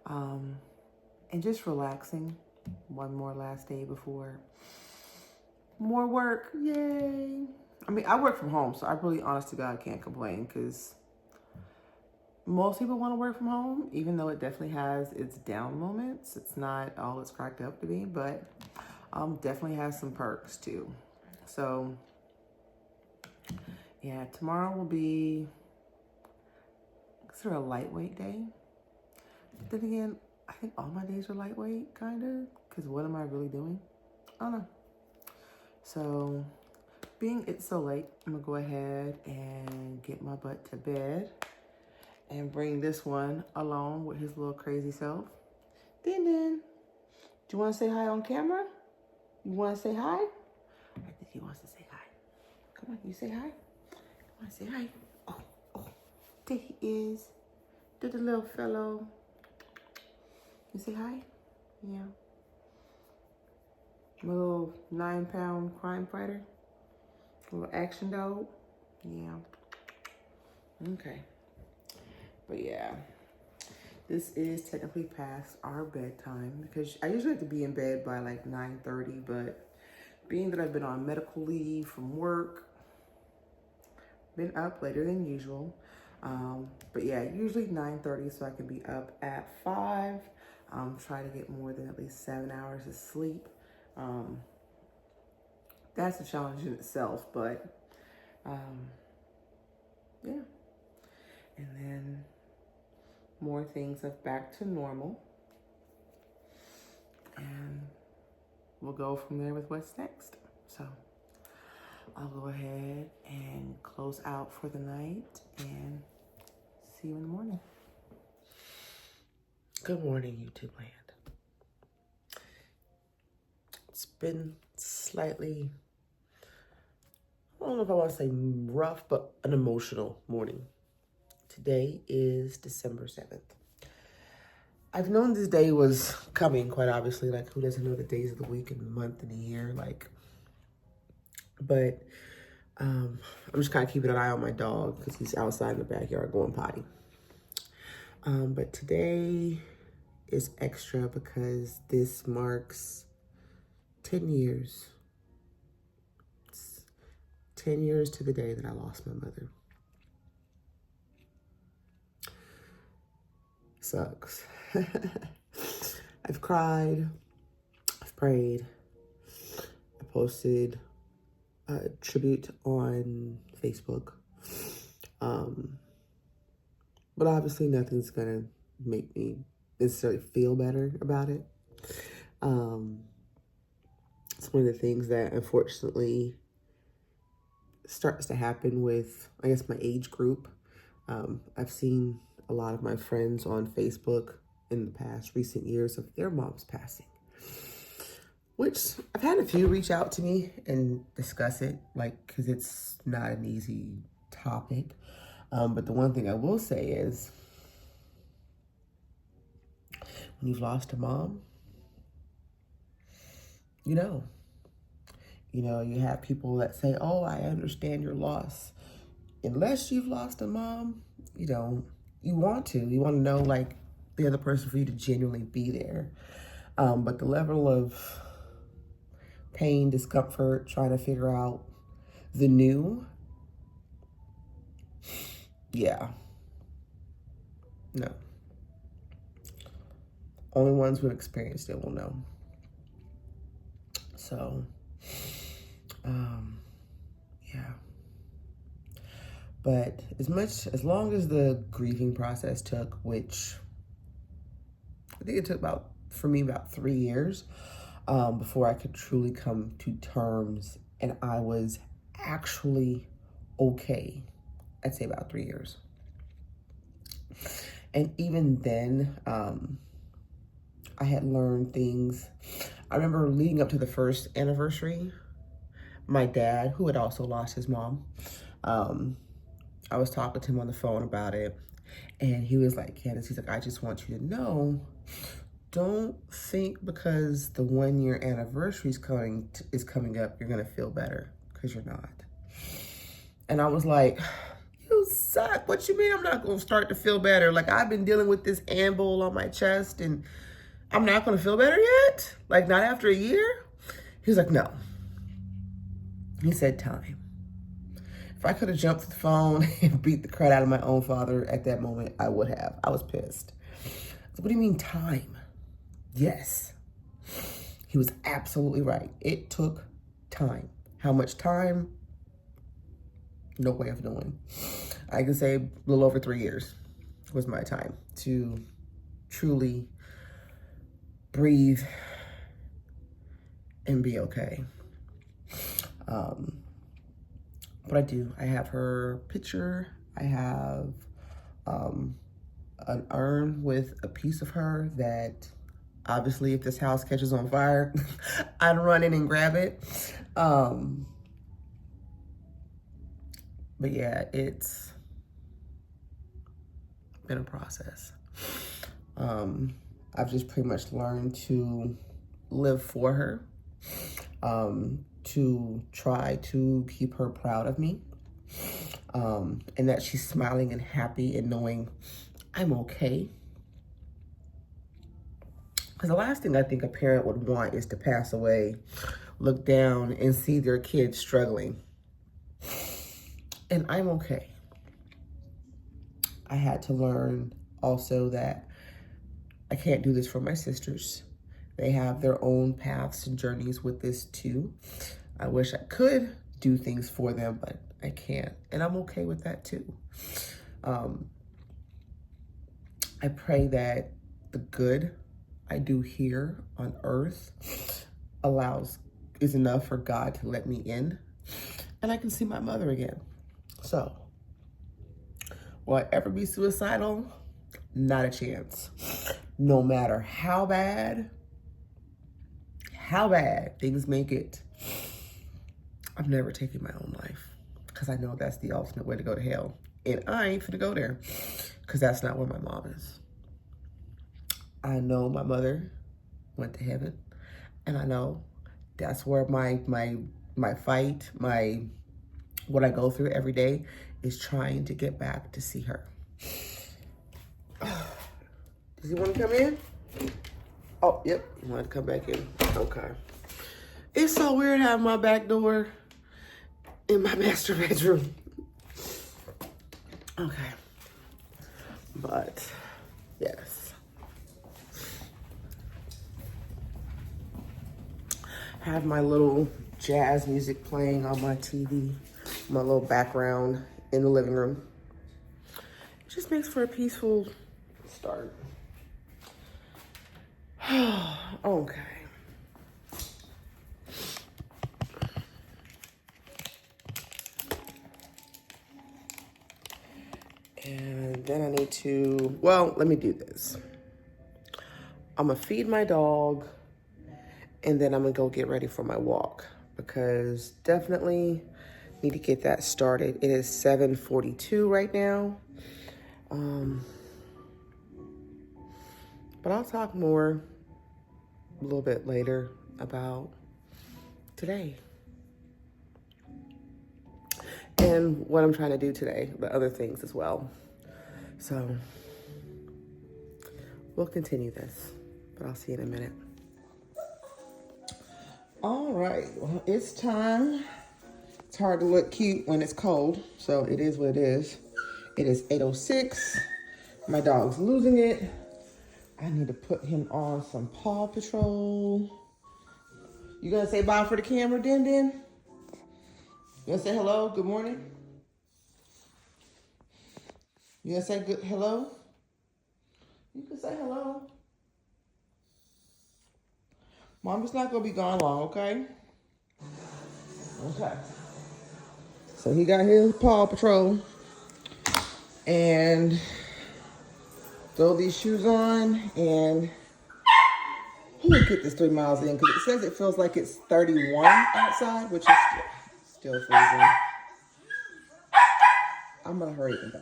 And just relaxing. One more last day before more work. Yay! I mean, I work from home, so I really, honest to God, can't complain because most people want to work from home, even though it definitely has its down moments. It's not all it's cracked up to be, but definitely has some perks too. So yeah, tomorrow will be sort of a lightweight day. But then again, I think all my days are lightweight, kind of, because what am I really doing? I don't know. So, being it's so late, I'm gonna go ahead and get my butt to bed and bring this one along with his little crazy self. Din din. Do you want to say hi on camera? You want to say hi? I think he wants to say hi. Come on, you say hi. Come on, say hi. Oh, there he is. There the little fellow. You say hi? Yeah. My little 9-pound crime fighter. A little action dog. Yeah. Okay. But yeah. This is technically past our bedtime because I usually have to be in bed by like 9:30, but being that I've been on medical leave from work, been up later than usual. But yeah, usually 9:30 so I can be up at 5. Try to get more than at least 7 hours of sleep. That's a challenge in itself, but yeah. And then more things of back to normal. And we'll go from there with what's next. So I'll go ahead and close out for the night and see you in the morning. Good morning, YouTube land. It's been slightly, I don't know if I want to say rough, but an emotional morning. Today is December 7th. I've known this day was coming, quite obviously. Like, who doesn't know the days of the week and the month and the year? Like, but I'm just kind of keeping an eye on my dog because he's outside in the backyard going potty. But today is extra because this marks 10 years. It's 10 years to the day that I lost my mother. Sucks. I've cried. I've prayed. I posted a tribute on Facebook. But obviously nothing's gonna make me necessarily feel better about it. It's one of the things that unfortunately starts to happen with, I guess, my age group. I've seen a lot of my friends on Facebook in the past recent years of their moms passing, which I've had a few reach out to me and discuss it, like, because it's not an easy topic. But the one thing I will say is when you've lost a mom, you know. You know, you have people that say, oh, I understand your loss. Unless you've lost a mom, you don't. You want to. You want to know, like, the other person for you to genuinely be there. But the level of pain, discomfort, trying to figure out the new, yeah, no. Only ones who experienced it will know. So, yeah. But as long as the grieving process took, which I think it took for me, about 3 years before I could truly come to terms and I was actually okay. I'd say about 3 years. And even then, I had learned things. I remember leading up to the first anniversary, my dad, who had also lost his mom, I was talking to him on the phone about it, and he was like, Candace, he's like, I just want you to know, don't think because the 1 year anniversary is coming up, you're gonna feel better, because you're not. And I was like, you suck. What you mean I'm not gonna start to feel better? Like, I've been dealing with this anvil on my chest and I'm not gonna feel better yet? Like, not after a year? He was like, no. He said, time. If I could have jumped to the phone and beat the crap out of my own father at that moment, I would have. I was pissed. So, what do you mean time? Yes. He was absolutely right. It took time. How much time? No way of knowing. I can say a little over 3 years was my time to truly breathe and be okay. But I do. I have her picture. I have an urn with a piece of her that obviously if this house catches on fire, I'd run in and grab it. But yeah, it's been a process. I've just pretty much learned to live for her, to try to keep her proud of me, and that she's smiling and happy and knowing I'm okay. Because the last thing I think a parent would want is to pass away, look down and see their kids struggling. And I'm okay. I had to learn also that I can't do this for my sisters. They have their own paths and journeys with this too. I wish I could do things for them, but I can't. And I'm okay with that too. I pray that the good I do here on earth is enough for God to let me in and I can see my mother again. So, will I ever be suicidal? Not a chance. No matter how bad things make it, I'm never taking my own life because I know that's the ultimate way to go to hell. And I ain't finna go there because that's not where my mom is. I know my mother went to heaven, and I know that's where my fight, what I go through every day is trying to get back to see her. Does he want to come in? Oh, yep, he wanted to come back in. Okay. It's so weird having my back door in my master bedroom. Okay. But, yes. Have my little jazz music playing on my TV, my little background in the living room. It just makes for a peaceful start. Okay. And then I need to, well, let me do this. I'm gonna feed my dog and then I'm gonna go get ready for my walk because definitely need to get that started. It is 7:42 right now. But I'll talk more a little bit later about today. And what I'm trying to do today, the other things as well. So we'll continue this, but I'll see you in a minute. All right, well, it's time. It's hard to look cute when it's cold, so it is what it is. It is 8:06. My dog's losing it. I need to put him on some Paw Patrol. You gonna say bye for the camera, Din Din? You gonna say hello, good morning? You gonna say good hello? You can say hello. Mom is not gonna be gone long, okay? Okay. So he got his Paw Patrol and throw these shoes on and let me get this 3 miles in because it says it feels like it's 31 outside, which is still freezing. I'm gonna hurry and go.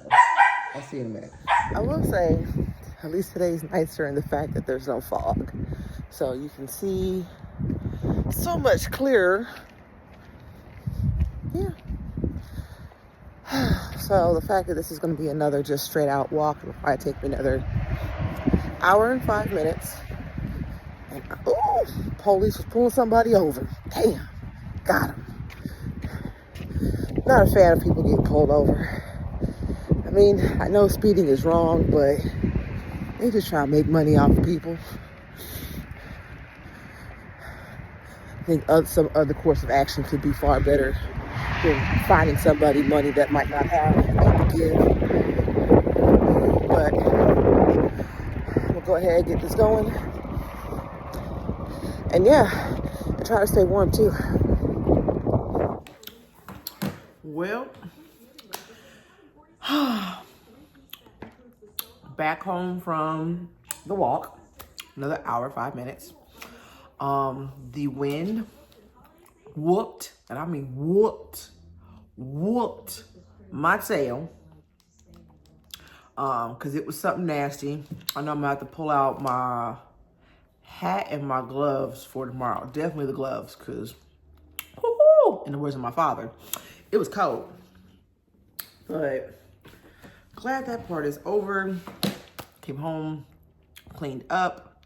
I'll see you in a minute. I will say, at least today's nicer in the fact that there's no fog. So you can see so much clearer. Yeah. So the fact that this is going to be another just straight out walk will probably take me another hour and 5 minutes. And oh, police was pulling somebody over. Damn, got him. Not a fan of people getting pulled over. I mean, I know speeding is wrong, but they just try to make money off of people. I think some other course of action could be far better than finding somebody money that might not have to give. But we'll go ahead and get this going. And yeah, I try to stay warm too. Well, back home from the walk, another hour, 5 minutes. The wind whooped, and I mean whooped my tail. Cause it was something nasty. I know I'm gonna have to pull out my hat and my gloves for tomorrow. Definitely the gloves, cause in the words of my father, it was cold. But glad that part is over. Came home, cleaned up.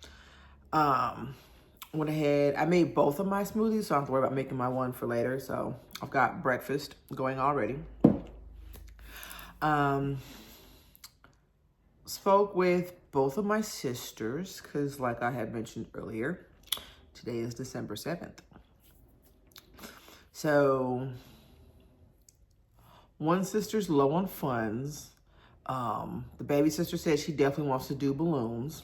Went ahead. I made both of my smoothies, so I don't have to worry about making my one for later. So I've got breakfast going already. Spoke with both of my sisters because, like I had mentioned earlier, today is December 7th. So one sister's low on funds. The baby sister said she definitely wants to do balloons.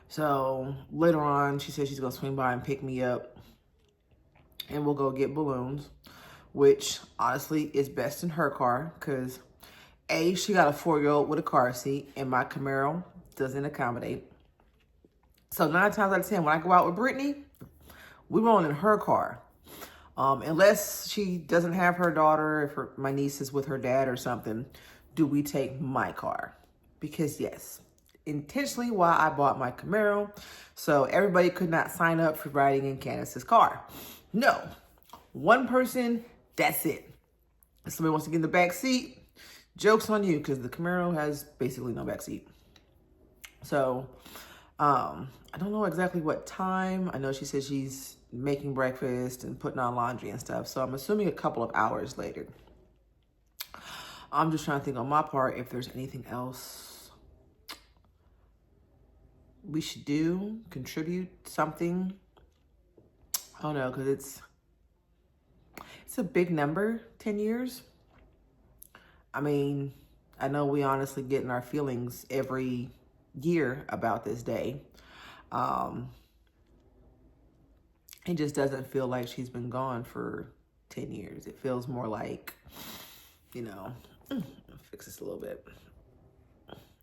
So later on, she said she's gonna swing by and pick me up and we'll go get balloons, which honestly is best in her car because A, she got a 4-year-old with a car seat and my Camaro doesn't accommodate. So 9 times out of 10, when I go out with Brittany, we roll in her car. Unless she doesn't have her daughter, if my niece is with her dad or something, do we take my car? Because yes, intentionally why I bought my Camaro, so everybody could not sign up for riding in Candace's car. No, one person, that's it. If somebody wants to get in the back seat, joke's on you, because the Camaro has basically no back seat. So, I don't know exactly what time. I know she said she's making breakfast and putting on laundry and stuff, so I'm assuming a couple of hours later. I'm just trying to think on my part if there's anything else we should do, contribute something. I don't know, because it's a big number, 10 years. I mean, I know we honestly get in our feelings every year about this day. It just doesn't feel like she's been gone for 10 years. It feels more like, you know, I'll fix this a little bit.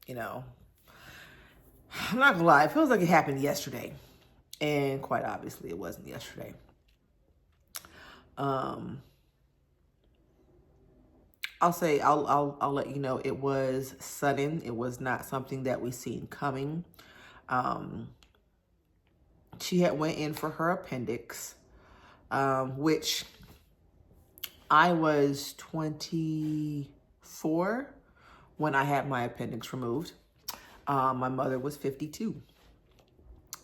You know, I'm not gonna lie, it feels like it happened yesterday. And quite obviously it wasn't yesterday. I'll say, I'll let you know, it was sudden. It was not something that we seen coming. She had went in for her appendix. which I was 24 when I had my appendix removed. My mother was 52.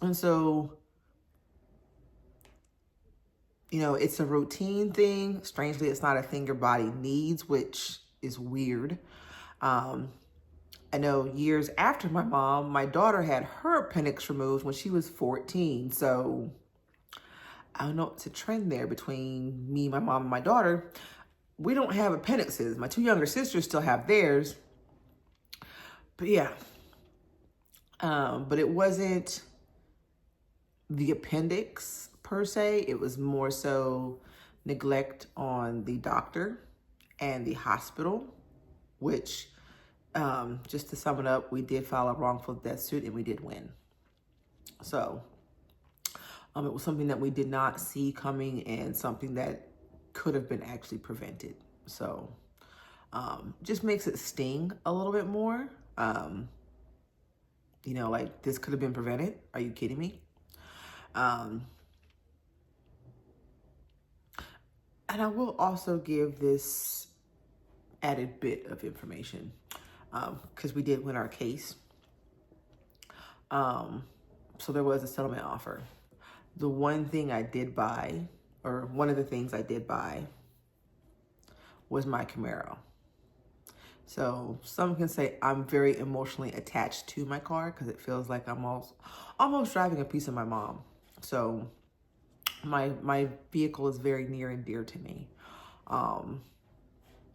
And so, you know, it's a routine thing. Strangely, it's not a thing your body needs, which is weird. I know years after my mom, my daughter had her appendix removed when she was 14. So I don't know, it's a trend there between me, my mom, and my daughter. We don't have appendixes. My two younger sisters still have theirs. But yeah. But it wasn't the appendix per se. It was more so neglect on the doctor and the hospital, which, just to sum it up, we did file a wrongful death suit and we did win. So it was something that we did not see coming and something that could have been actually prevented. So just makes it sting a little bit more. You know, like, this could have been prevented. Are you kidding me? And I will also give this added bit of information because we did win our case. So there was a settlement offer. The one thing I did buy, or one of the things I did buy, was my Camaro. So some can say I'm very emotionally attached to my car because it feels like I'm almost driving a piece of my mom. So my vehicle is very near and dear to me. And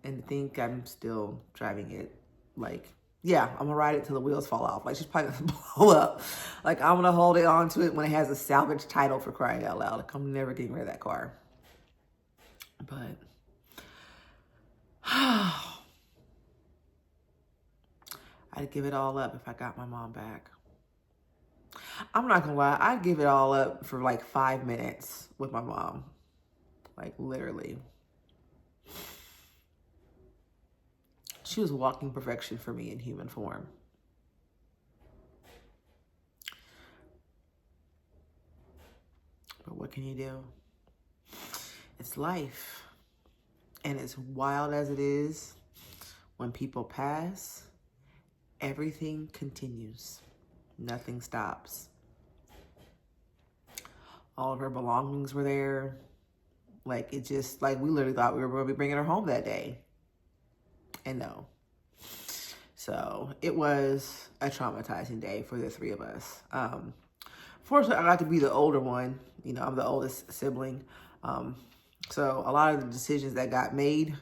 I think I'm still driving it. Like, yeah, I'm gonna ride it till the wheels fall off. Like, she's probably gonna blow up. Like, I'm gonna hold it onto it when it has a salvage title, for crying out loud. Like, I'm never getting rid of that car. But I'd give it all up if I got my mom back. I'm not gonna lie, I'd give it all up for like 5 minutes with my mom. Like, literally. She was walking perfection for me in human form. But what can you do? It's life. And as wild as it is, when people pass, everything continues. Nothing stops. All of her belongings were there. Like, it just, like, we literally thought we were going to be bringing her home that day. And no. So it was a traumatizing day for the three of us. Fortunately, I got to be the older one. You know, I'm the oldest sibling. So a lot of the decisions that got made,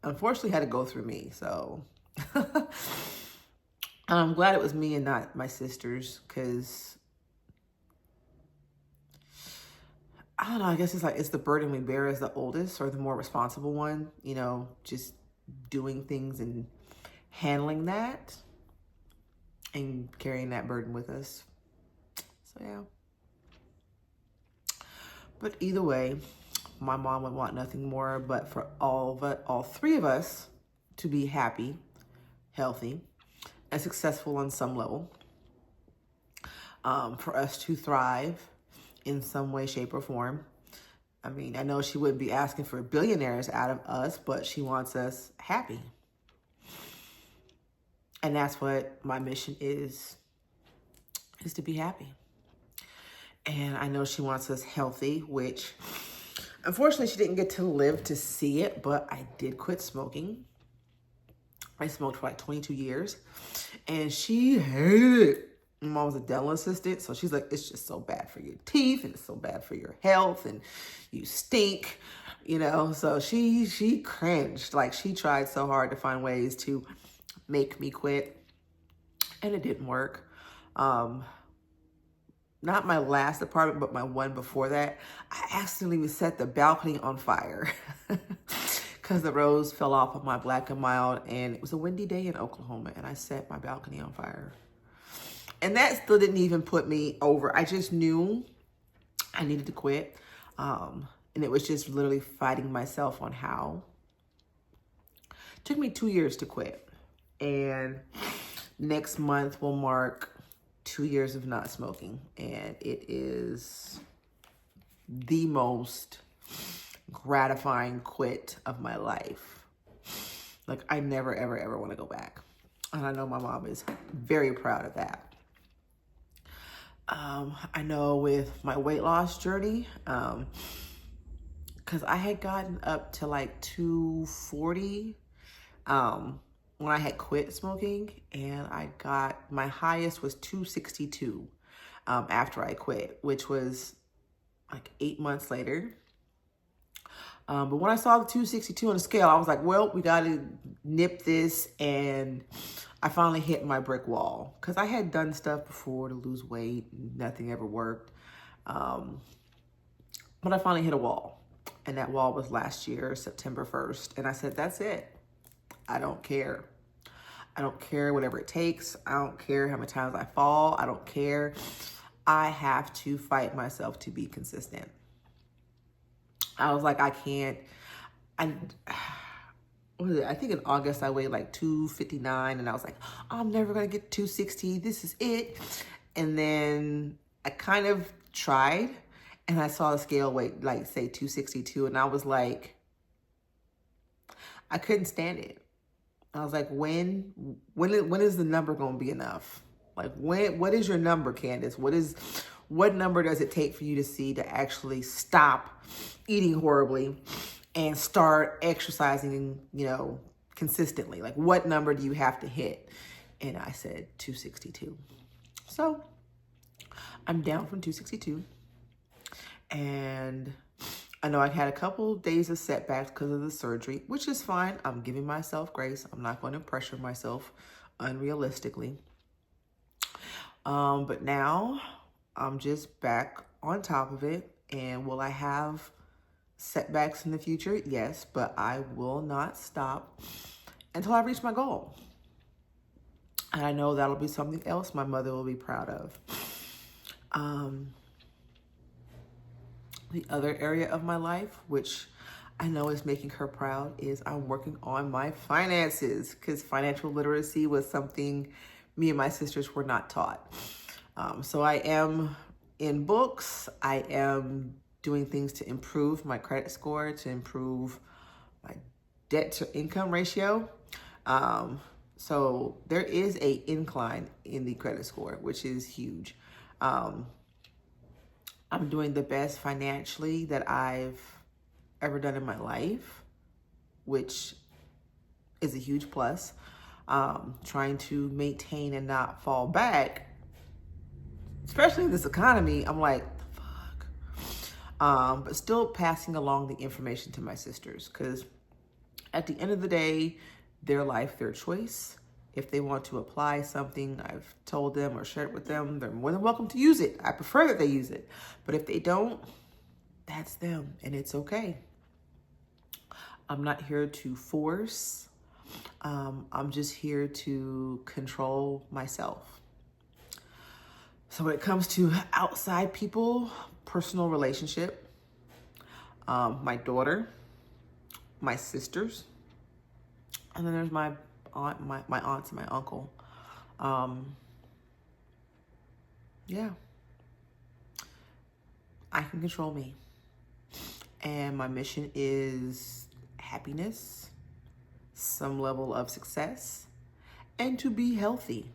unfortunately, had to go through me. So I'm glad it was me and not my sisters, because I don't know, I guess it's like, it's the burden we bear as the oldest or the more responsible one, you know, just doing things and handling that and carrying that burden with us. So yeah. But either way, my mom would want nothing more but for all three of us to be happy, healthy, and successful on some level. For us to thrive in some way, shape, or form. I mean, I know she wouldn't be asking for billionaires out of us, but she wants us happy. And that's what my mission is to be happy. And I know she wants us healthy, which unfortunately she didn't get to live to see it, but I did quit smoking. I smoked for like 22 years and she hated it. My mom was a dental assistant, so she's like, it's just so bad for your teeth and it's so bad for your health and you stink, you know? So she cringed. Like, she tried so hard to find ways to make me quit and it didn't work. Not my last apartment, but my one before that, I accidentally set the balcony on fire because the rose fell off of my Black and Mild, and it was a windy day in Oklahoma, and I set my balcony on fire. And that still didn't even put me over. I just knew I needed to quit. And it was just literally fighting myself on how. It took me 2 years to quit. And next month will mark 2 years of not smoking. And it is the most gratifying quit of my life. Like, I never, ever, ever want to go back. And I know my mom is very proud of that. I know with my weight loss journey, because I had gotten up to like 240 when I had quit smoking, and my highest was 262 after I quit, which was like 8 months later. But when I saw the 262 on the scale, I was like, well, we got to nip this. And I finally hit my brick wall, because I had done stuff before to lose weight. Nothing ever worked. But I finally hit a wall. And that wall was last year, September 1st. And I said, that's it. I don't care. I don't care whatever it takes. I don't care how many times I fall. I don't care. I have to fight myself to be consistent. I was like, I can't. What was it? I think in August I weighed like 259, and I was like, I'm never gonna get 260. This is it. And then I kind of tried, and I saw the scale weight like say 262, and I was like, I couldn't stand it. I was like, when is the number gonna be enough? Like, what is your number, Candace? What number does it take for you to see to actually stop eating horribly and start exercising, consistently? Like, what number do you have to hit? And I said 262. So I'm down from 262. And I know I had a couple days of setbacks because of the surgery, which is fine. I'm giving myself grace. I'm not going to pressure myself unrealistically. But now I'm just back on top of it. And will I have setbacks in the future? Yes, but I will not stop until I reach my goal. And I know that'll be something else my mother will be proud of. The other area of my life, which I know is making her proud, is I'm working on my finances, because financial literacy was something me and my sisters were not taught. So I am in books. I am doing things to improve my credit score, to improve my debt to income ratio. So there is an incline in the credit score, which is huge. I'm doing the best financially that I've ever done in my life, which is a huge plus. Trying to maintain and not fall back, especially in this economy. I'm like, the fuck? But still passing along the information to my sisters, because at the end of the day, their life, their choice. If they want to apply something I've told them or shared with them, they're more than welcome to use it. I prefer that they use it. But if they don't, that's them, and it's okay. I'm not here to force. I'm just here to control myself. So when it comes to outside people, personal relationship, my daughter, my sisters, and then there's my aunt, my aunts and my uncle. Yeah. I can control me. And my mission is happiness, some level of success, and to be healthy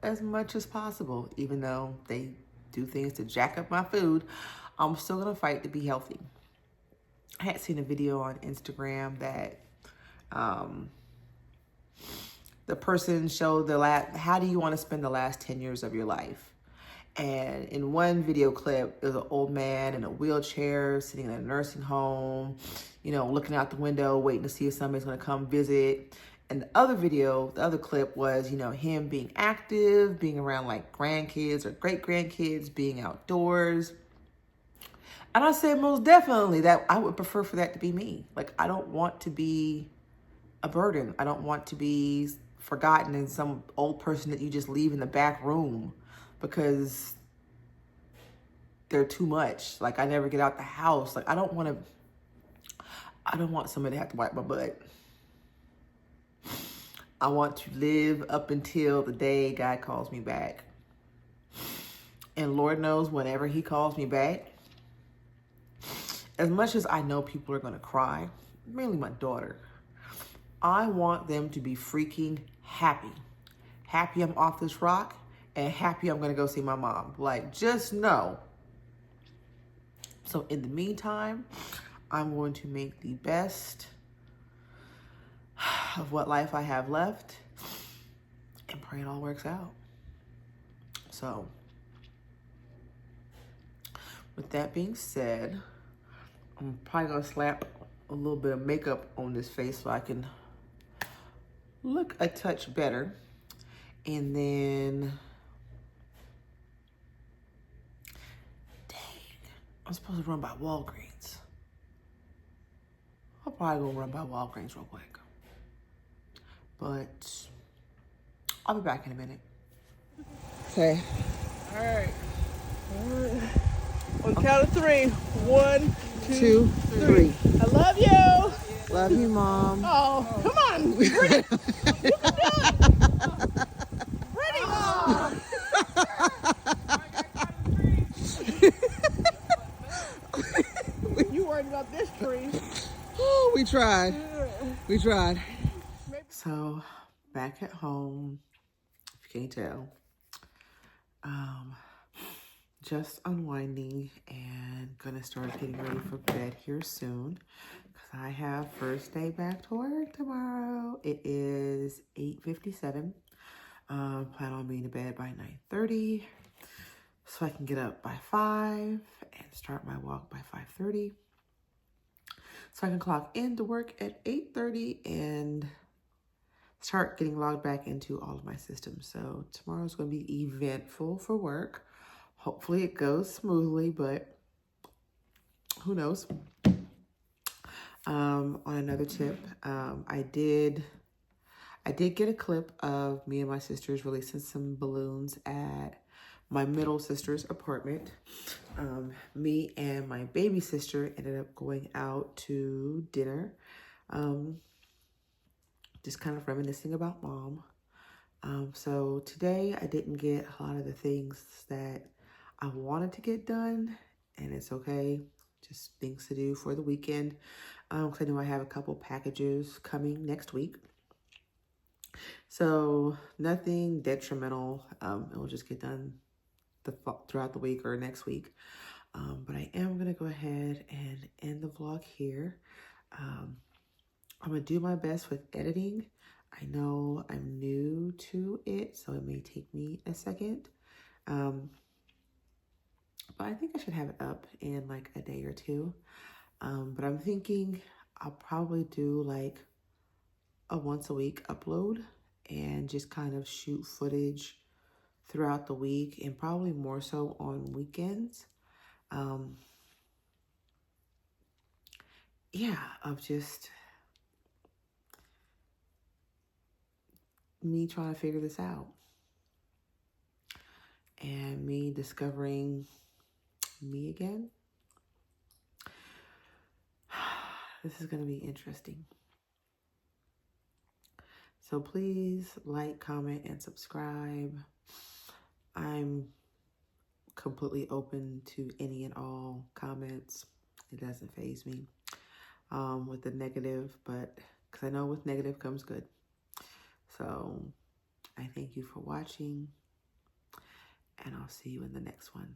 as much as possible. Even though they do things to jack up my food, I'm still gonna fight to be healthy. I had seen a video on Instagram that the person showed how do you want to spend the last 10 years of your life? And in one video clip, there's an old man in a wheelchair sitting in a nursing home, looking out the window, waiting to see if somebody's going to come visit. And the other clip was, him being active, being around like grandkids or great grandkids, being outdoors. And I said, most definitely that I would prefer for that to be me. Like, I don't want to be a burden. I don't want to be forgotten and some old person that you just leave in the back room because they're too much. Like, I never get out the house. Like, I don't want somebody to have to wipe my butt. I want to live up until the day God calls me back. And Lord knows, whenever he calls me back, as much as I know people are going to cry, mainly my daughter, I want them to be freaking happy. Happy I'm off this rock and happy I'm going to go see my mom. Like, just know. So in the meantime, I'm going to make the best of what life I have left and pray it all works out. So with that being said, I'm probably going to slap a little bit of makeup on this face so I can look a touch better. And then, dang, I'm supposed to run by Walgreens. I'll probably go run by Walgreens real quick. But I'll be back in a minute. Okay. All right. On the count of 3. 1, 2, 3. I love you. Love you, Mom. Oh, come on. You can do it. Ready? Oh. You worried about this tree. Oh, we tried. We tried. So, back at home, if you can't tell, just unwinding and gonna start getting ready for bed here soon because I have first day back to work tomorrow. It is 8:57. Plan on being to bed by 9:30 so I can get up by 5 and start my walk by 5:30 so I can clock into work at 8:30 and start getting logged back into all of my systems. So tomorrow's going to be eventful for work. Hopefully it goes smoothly, but who knows? On another tip, I did get a clip of me and my sisters releasing some balloons at my middle sister's apartment. Me and my baby sister ended up going out to dinner, just kind of reminiscing about Mom. So today I didn't get a lot of the things that I wanted to get done, and it's okay. Just things to do for the weekend. Because I know I have a couple packages coming next week. So nothing detrimental. It will just get done throughout the week or next week. But I am going to go ahead and end the vlog here. I'm going to do my best with editing. I know I'm new to it, so it may take me a second. But I think I should have it up in like a day or two. But I'm thinking I'll probably do like a once a week upload and just kind of shoot footage throughout the week and probably more so on weekends. Yeah, of just me trying to figure this out and me discovering me again. This is going to be interesting. So please like, comment, and subscribe. I'm completely open to any and all comments. It doesn't faze me with the negative, but because I know with negative comes good. So I thank you for watching, and I'll see you in the next one.